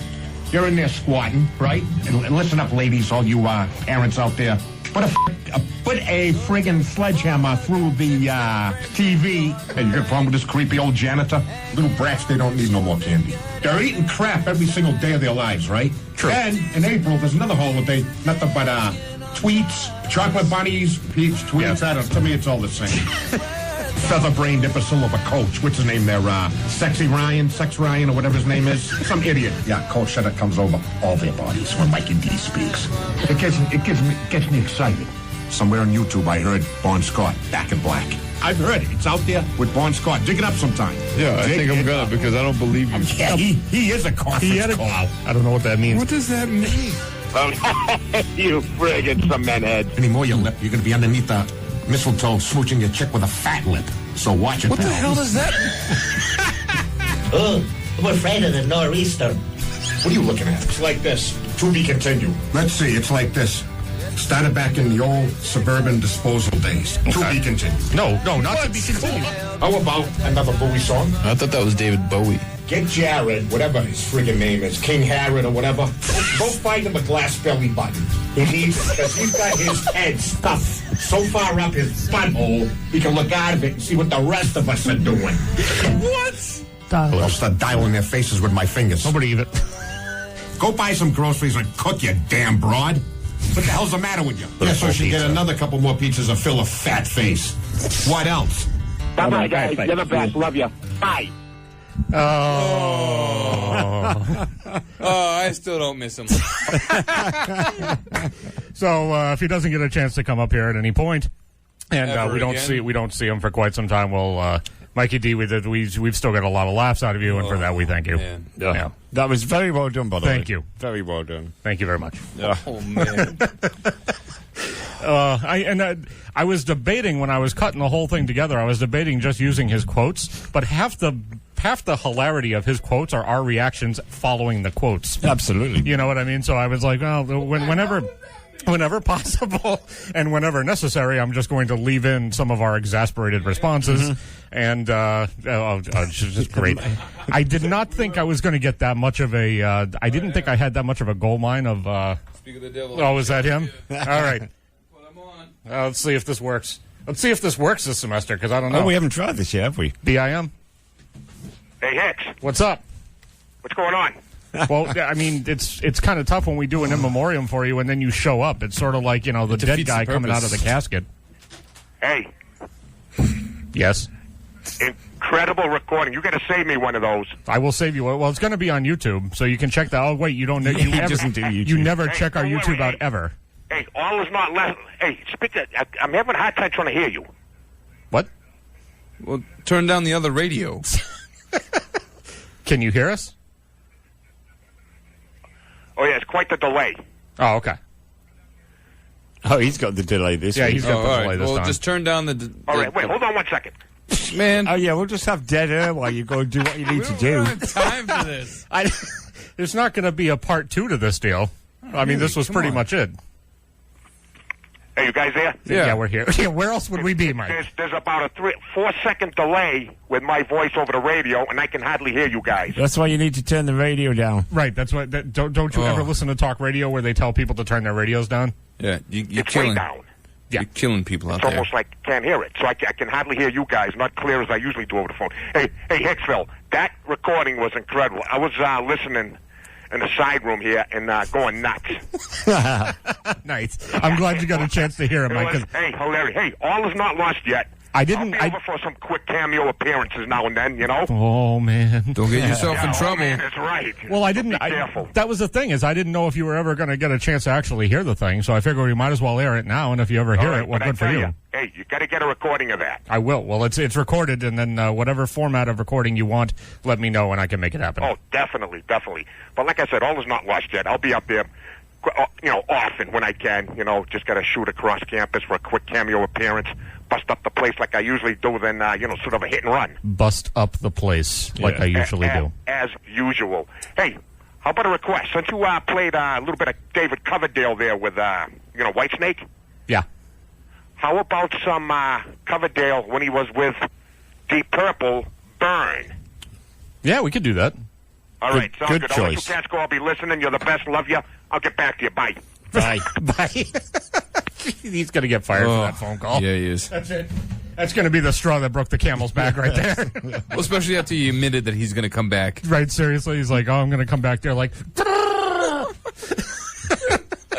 You're in there squatting, right? And listen up, ladies, all you parents out there. Put a friggin' sledgehammer through the TV. Hey, you got a problem with this creepy old janitor? Little brats, they don't need no more candy. They're eating crap every single day of their lives, right? True. And in April, there's another holiday, nothing but tweets, chocolate bunnies, peeps, tweets. Yeah. To me, it's all the same. Feather-brained imbecile of a coach. What's his name there? Sex Ryan, or whatever his name is. Some idiot. Yeah, coach that comes over all their bodies when Mikey D speaks. It gets me excited. Somewhere on YouTube, I heard Bon Scott, Back in Black. I've heard it. It's out there with Bon Scott. Dig it up sometime. Yeah, I think I'm gonna, because I don't believe you. Yeah, he is a conference call. I don't know what that means. What does that mean? You friggin' cement head. Any more, your lip, you're going to be underneath the mistletoe smooching your chick with a fat lip. So watch it. What the hell does that Oh, I'm afraid of the nor'easter. What are you looking at? It's like this. To be continued. Let's see, it's like this. Started back in the old suburban disposal days. Okay. To be continued. No, not to be continued. How about another Bowie song? I thought that was David Bowie. Get Jared, whatever his friggin' name is, King Harrod or whatever, go find him a glass belly button. He needs it because he's got his head stuffed so far up his butthole, he can look out of it and see what the rest of us are doing. What? I'll start dialing their faces with my fingers. Nobody even. Go buy some groceries and cook, you damn broad. What the hell's the matter with you? Yeah, so she get another couple more pizzas and fill a fat face. What else? Bye-bye, guys. You're the best. Love you. Bye. Oh. I still don't miss him. So if he doesn't get a chance to come up here at any point, and we don't see him for quite some time, well, Mikey D, we've still got a lot of laughs out of you, and for that we thank you. Yeah. That was very well done, by the way. Thank you. Very well done. Thank you very much. Oh man. I was debating when I was cutting the whole thing together. I was debating just using his quotes, but half the hilarity of his quotes are our reactions following the quotes. Absolutely. You know what I mean? So I was like, well, whenever possible and whenever necessary, I'm just going to leave in some of our exasperated responses. And it's just great. I did not think I was going to get that much of a. I didn't think I had that much of a gold mine of. Speak of the devil. Oh, is that him? All right. Let's see if this works. Let's see if this works this semester, because I don't know. Oh, we haven't tried this yet, have we? BIM. Hey, Hicks. What's up? What's going on? Well, I mean, it's kind of tough when we do an in memoriam for you and then you show up. It's sort of like, the dead guy coming out of the casket. Hey. Yes. Incredible recording. You got to save me one of those. I will save you. Well, it's going to be on YouTube, so you can check that. Oh, wait, you don't. You He doesn't do YouTube. You never check our YouTube out ever. Hey, all is not left. Hey, spit that. I'm having a hard time trying to hear you. What? Well, turn down the other radio. Can you hear us? Oh, yeah, it's quite the delay. Oh, okay. Oh, he's got the delay this week. Yeah, he's got the delay right. this Well, time. just turn down the... All right, wait, hold on 1 second. Man. Oh, yeah, we'll just have dead air while you go and do what you need to do. We don't have time for this. There's not going to be a part 2 to this deal. I mean, this was pretty much it. Hey, you guys there? Yeah, we're here. Yeah, where else would we be, Mike? There's about a 4 second delay with my voice over the radio, and I can hardly hear you guys. That's why you need to turn the radio down. Right, that's why. Don't you ever listen to talk radio where they tell people to turn their radios down? Yeah, you're It's killing. way down. Yeah. You're killing people out It's there. almost like I can't hear it, so I can hardly hear you guys, not clear as I usually do over the phone. Hey, Hicksville, that recording was incredible. I was listening in the side room here and going nuts. Nice. I'm glad you got a chance to hear it, Mike. Hey, hilarious. Hey, all is not lost yet. I didn't. I'll be over for some quick cameo appearances now and then, Oh man! Don't get yourself in trouble. Man, that's right. Well, I didn't. Be careful. That was the thing is I didn't know if you were ever going to get a chance to actually hear the thing, so I figured we might as well air it now. And if you ever hear it, well, but good for I tell you. Hey, you got to get a recording of that. I will. Well, it's recorded, and then whatever format of recording you want, let me know, and I can make it happen. Oh, definitely. But like I said, all is not lost yet. I'll be up there, often when I can. Just got to shoot across campus for a quick cameo appearance. Bust up the place like I usually do, then, sort of a hit and run. Bust up the place like I usually do. As usual. Hey, how about a request? Since you played a little bit of David Coverdale there with, Whitesnake? Yeah. How about some Coverdale when he was with Deep Purple, Burn? Yeah, we could do that. All right, sounds good good. I'll let you choice. cats go. I'll be listening. You're the best. Love you. I'll get back to you. Bye. Bye. Bye. He's going to get fired for that phone call. Yeah, he is. That's it. That's going to be the straw that broke the camel's back right there. Well, especially after you admitted that he's going to come back. Right, seriously. He's like, I'm going to come back there like... Like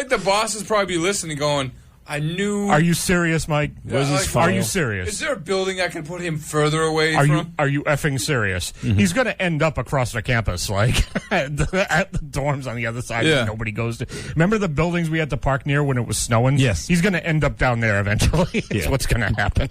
the boss is probably listening going, I knew... Are you serious, Mike? Are you serious? Is there a building I can put him further away Are from? you effing serious? Mm-hmm. He's going to end up across the campus, like at the dorms on the other side that nobody goes to. Remember the buildings we had to park near when it was snowing? Yes. He's going to end up down there eventually. That's what's going to happen.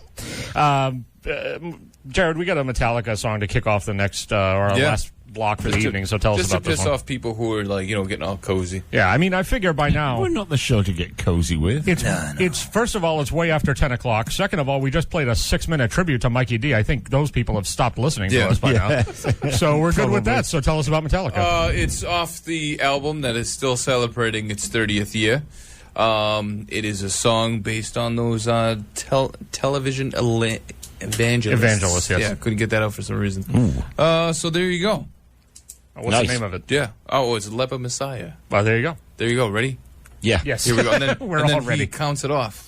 Jared, we got a Metallica song to kick off the next our last block for the evening. So tell us about this just to piss one. off people who are like, getting all cozy. Yeah, I mean, I figure by now We're not the show to get cozy with. It's first of all, it's way after 10 o'clock. Second of all, we just played a 6-minute tribute to Mikey D. I think those people have stopped listening to us by now. So we're good with that. So tell us about Metallica. It's off the album that is still celebrating its 30th year. It is a song based on those television evangelists. Yes. Yeah, couldn't get that out for some reason. So there you go. What's the name of it? Yeah. Oh, it's Lepa Messiah. Well, there you go. There you go. Ready? Yeah. Yes. Here we go. And then, We're and then all ready. he counts it off.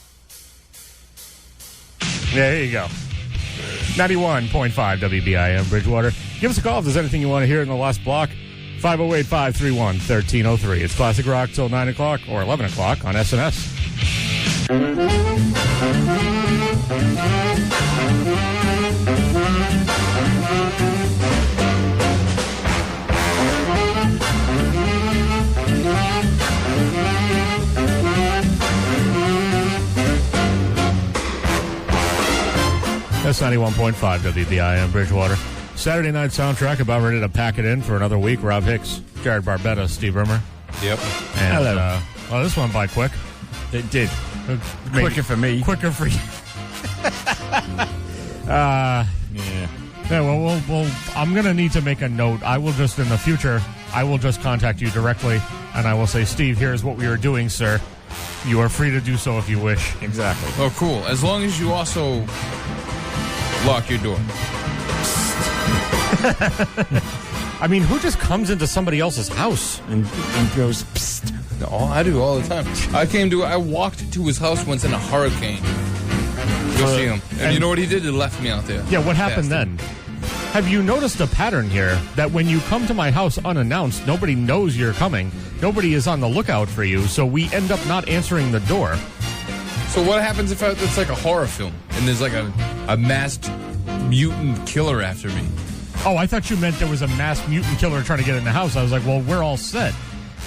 There you go. 91.5 WBIM Bridgewater. Give us a call if there's anything you want to hear in the last block. 508-531-1303. It's classic rock till 9 o'clock or 11 o'clock on SNS. That's 91.5 WBIM Bridgewater. Saturday night soundtrack, about ready to pack it in for another week. Rob Hicks, Jared Barbetta, Steve Rimmer. Yep. And, Hello. Well, this went by quick. It did. Maybe Quicker for me. Quicker for you. Yeah. Yeah, well, I'm going to need to make a note. I will just, in the future, I will just contact you directly, and I will say, Steve, here's what we are doing, sir. You are free to do so if you wish. Exactly. Oh, cool. As long as you also lock your door. I mean, who just comes into somebody else's house And goes, psst. No, I do all the time. I walked to his house once in a hurricane. Go see him. And you know what he did? He left me out there. Yeah, what happened Bastard. then? Have you noticed a pattern here that when you come to my house unannounced, nobody knows you're coming, nobody is on the lookout for you, so we end up not answering the door? So what happens if it's like a horror film and there's like a masked mutant killer after me? Oh, I thought you meant there was a masked mutant killer trying to get in the house. I was like, well, we're all set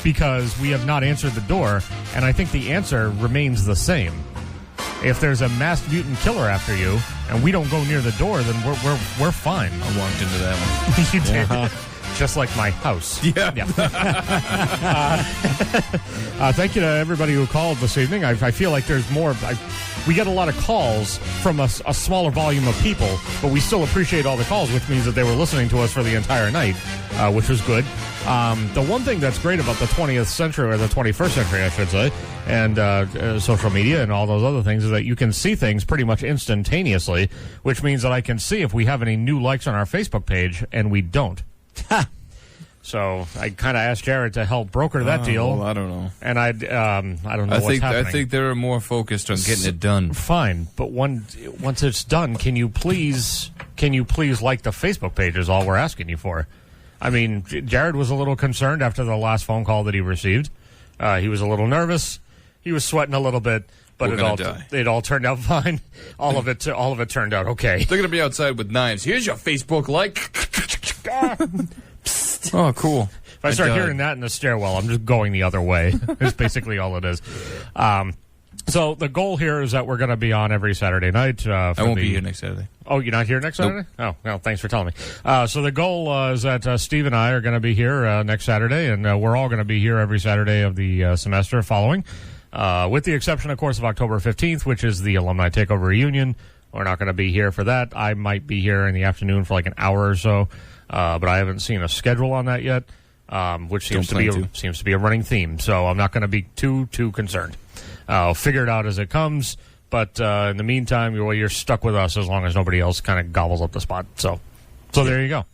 because we have not answered the door, and I think the answer remains the same. If there's a masked mutant killer after you and we don't go near the door, then we're fine. I walked into that one. You did. Just like my house. Yeah. Thank you to everybody who called this evening. I feel like there's more. We get a lot of calls from a smaller volume of people, but we still appreciate all the calls, which means that they were listening to us for the entire night, which was good. The one thing that's great about the 20th century, or the 21st century, I should say, and social media and all those other things is that you can see things pretty much instantaneously, which means that I can see if we have any new likes on our Facebook page, and we don't. So I kind of asked Jared to help broker that deal. Well, I don't know. And I don't know what's happening. I think they're more focused on getting it done. Fine, but once it's done, can you please like the Facebook page is all we're asking you for. I mean, Jared was a little concerned after the last phone call that he received. He was a little nervous. He was sweating a little bit. But it all turned out fine. All of it turned out okay. They're going to be outside with knives. Here's your Facebook like. Oh, cool. If I start hearing that in the stairwell, I'm just going the other way. That's basically all it is. So the goal here is that we're going to be on every Saturday night. I won't be here next Saturday. Oh, you're not here next Saturday? Nope. Oh, well, thanks for telling me. So the goal is that Steve and I are going to be here next Saturday, and we're all going to be here every Saturday of the semester following. With the exception, of course, of October 15th, which is the Alumni Takeover Reunion. We're not going to be here for that. I might be here in the afternoon for like an hour or so, but I haven't seen a schedule on that yet, which seems to be a running theme. So I'm not going to be too concerned. I'll figure it out as it comes, but in the meantime, you're stuck with us as long as nobody else kind of gobbles up the spot. So there you go.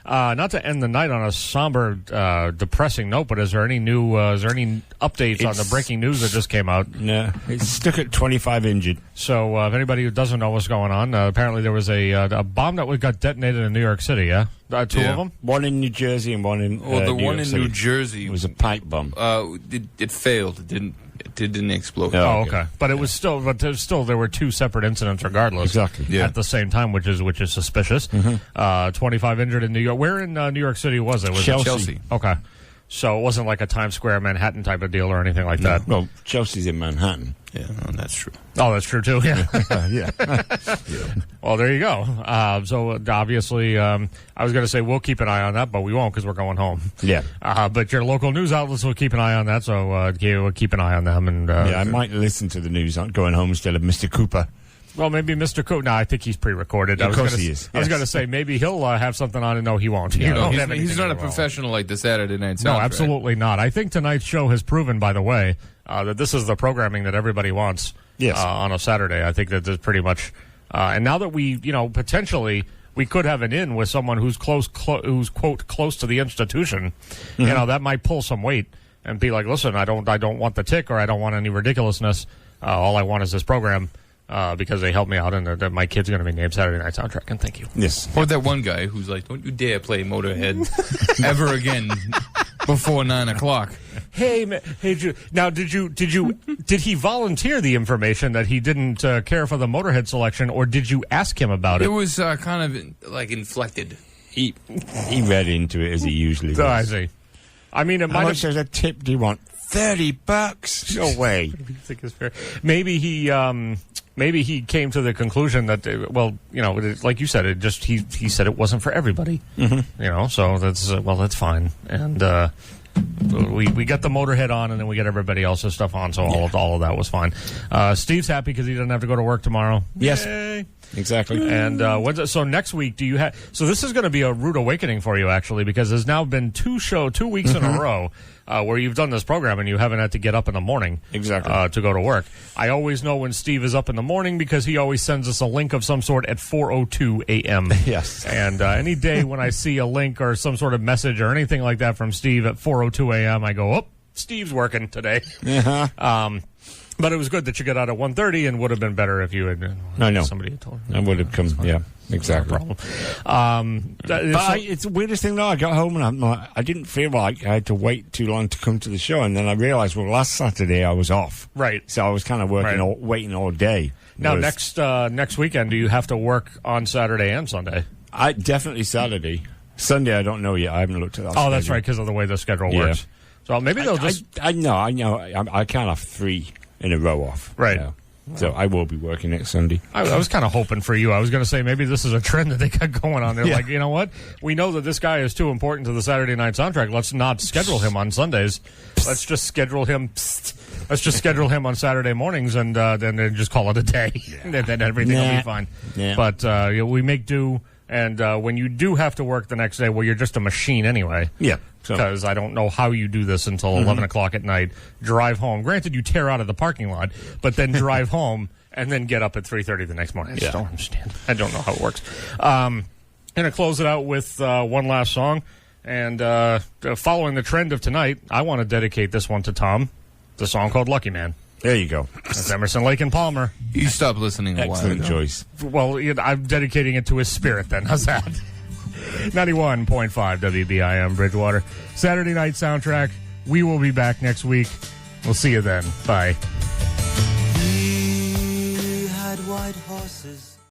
Not to end the night on a somber, depressing note, but is there any updates on the breaking news that just came out? No, it's stuck at 25 injured. So if anybody who doesn't know what's going on, apparently there was a bomb that got detonated in New York City. Yeah, two of them. One in New Jersey and one in. The one in New Jersey was a pipe bomb. It failed. It didn't explode. Oh, okay. But it was still. But there were two separate incidents, regardless. Exactly. Yeah. At the same time, which is suspicious. Mm-hmm. 25 injured in New York. Where in New York City was it? Was Chelsea. It okay. So it wasn't like a Times Square, Manhattan type of deal or anything like that. Well, Chelsea's in Manhattan. Yeah, that's true. Oh, that's true too. Yeah. Yeah. Well, there you go. So obviously, I was going to say we'll keep an eye on that, but we won't because we're going home. Yeah. But your local news outlets will keep an eye on that, so we'll keep an eye on them. And I might listen to the news going home instead of Mr. Cooper. Well, maybe Mr. Cooper. No, I think he's pre-recorded. Of course he is. I was going to say maybe he'll have something on, and no, he won't. No, he's not a professional like the Saturday Night Soundtrack. No, absolutely not. I think tonight's show has proven, by the way, that this is the programming that everybody wants. Yes. On a Saturday. I think that there's pretty much. And now that we, potentially we could have an in with someone who's quote close to the institution, Mm-hmm. That might pull some weight and be like, listen, I don't want the tick or I don't want any ridiculousness. All I want is this program. Because they helped me out, and that my kid's going to be named Saturday Night Soundtrack, and thank you. Yes. Or that one guy who's like, don't you dare play Motorhead ever again before 9 o'clock. Hey, now did he volunteer the information that he didn't care for the Motorhead selection, or did you ask him about it? It was kind of like inflected. He read into it as he usually does. Oh, I see. I mean, it might How much as a tip do you want? $30? No way. What do you think is fair? Maybe he came to the conclusion that, like you said, he said it wasn't for everybody. Mm-hmm. So that's fine. And we got the Motorhead on, and then we get everybody else's stuff on, so all of that was fine. Steve's happy because he doesn't have to go to work tomorrow. Yes. Yay. Exactly. And so next week, do you have? So this is going to be a rude awakening for you, actually, because there's now been 2 weeks in a row where you've done this program and you haven't had to get up in the morning exactly to go to work. I always know when Steve is up in the morning because he always sends us a link of some sort at 4:02 a.m. Yes. And any day when I see a link or some sort of message or anything like that from Steve at 4:02 a.m., I go, oh, Steve's working today. Uh-huh. But it was good that you got out at 1:30, and would have been better if you had. I know. Somebody had told. I would have come. Yeah. Exactly. No problem. It's the weirdest thing, though. I got home and I didn't feel like I had to wait too long to come to the show. And then I realized, well, last Saturday I was off. Right. So I was kind of waiting all day. Now, next weekend, do you have to work on Saturday and Sunday? Definitely Saturday. Sunday, I don't know yet. I haven't looked at that. Oh, that's right, because of the way the schedule works. So maybe they'll just... I know. I can't have 3 in a row off. Right. So I will be working next Sunday. I was kind of hoping for you. I was going to say maybe this is a trend that they got going on. They're like, you know what? We know that this guy is too important to the Saturday night soundtrack. Let's not schedule him on Sundays. Let's just schedule him. Let's just schedule him on Saturday mornings and then just call it a day. And then everything will be fine. Yeah. But we make do. And when you do have to work the next day, well, you're just a machine anyway. Yeah. Because I don't know how you do this until 11 o'clock at night. Drive home. Granted, you tear out of the parking lot, but then drive home and then get up at 3:30 the next morning. I just don't understand. I don't know how it works. Going to close it out with one last song. And following the trend of tonight, I want to dedicate this one to Tom. The song called Lucky Man. There you go. That's Emerson, Lake and Palmer. You stopped listening a while ago. Excellent choice. Well, I'm dedicating it to his spirit then. How's that? 91.5 WBIM Bridgewater. Saturday night soundtrack. We will be back next week. We'll see you then. Bye. He had white horses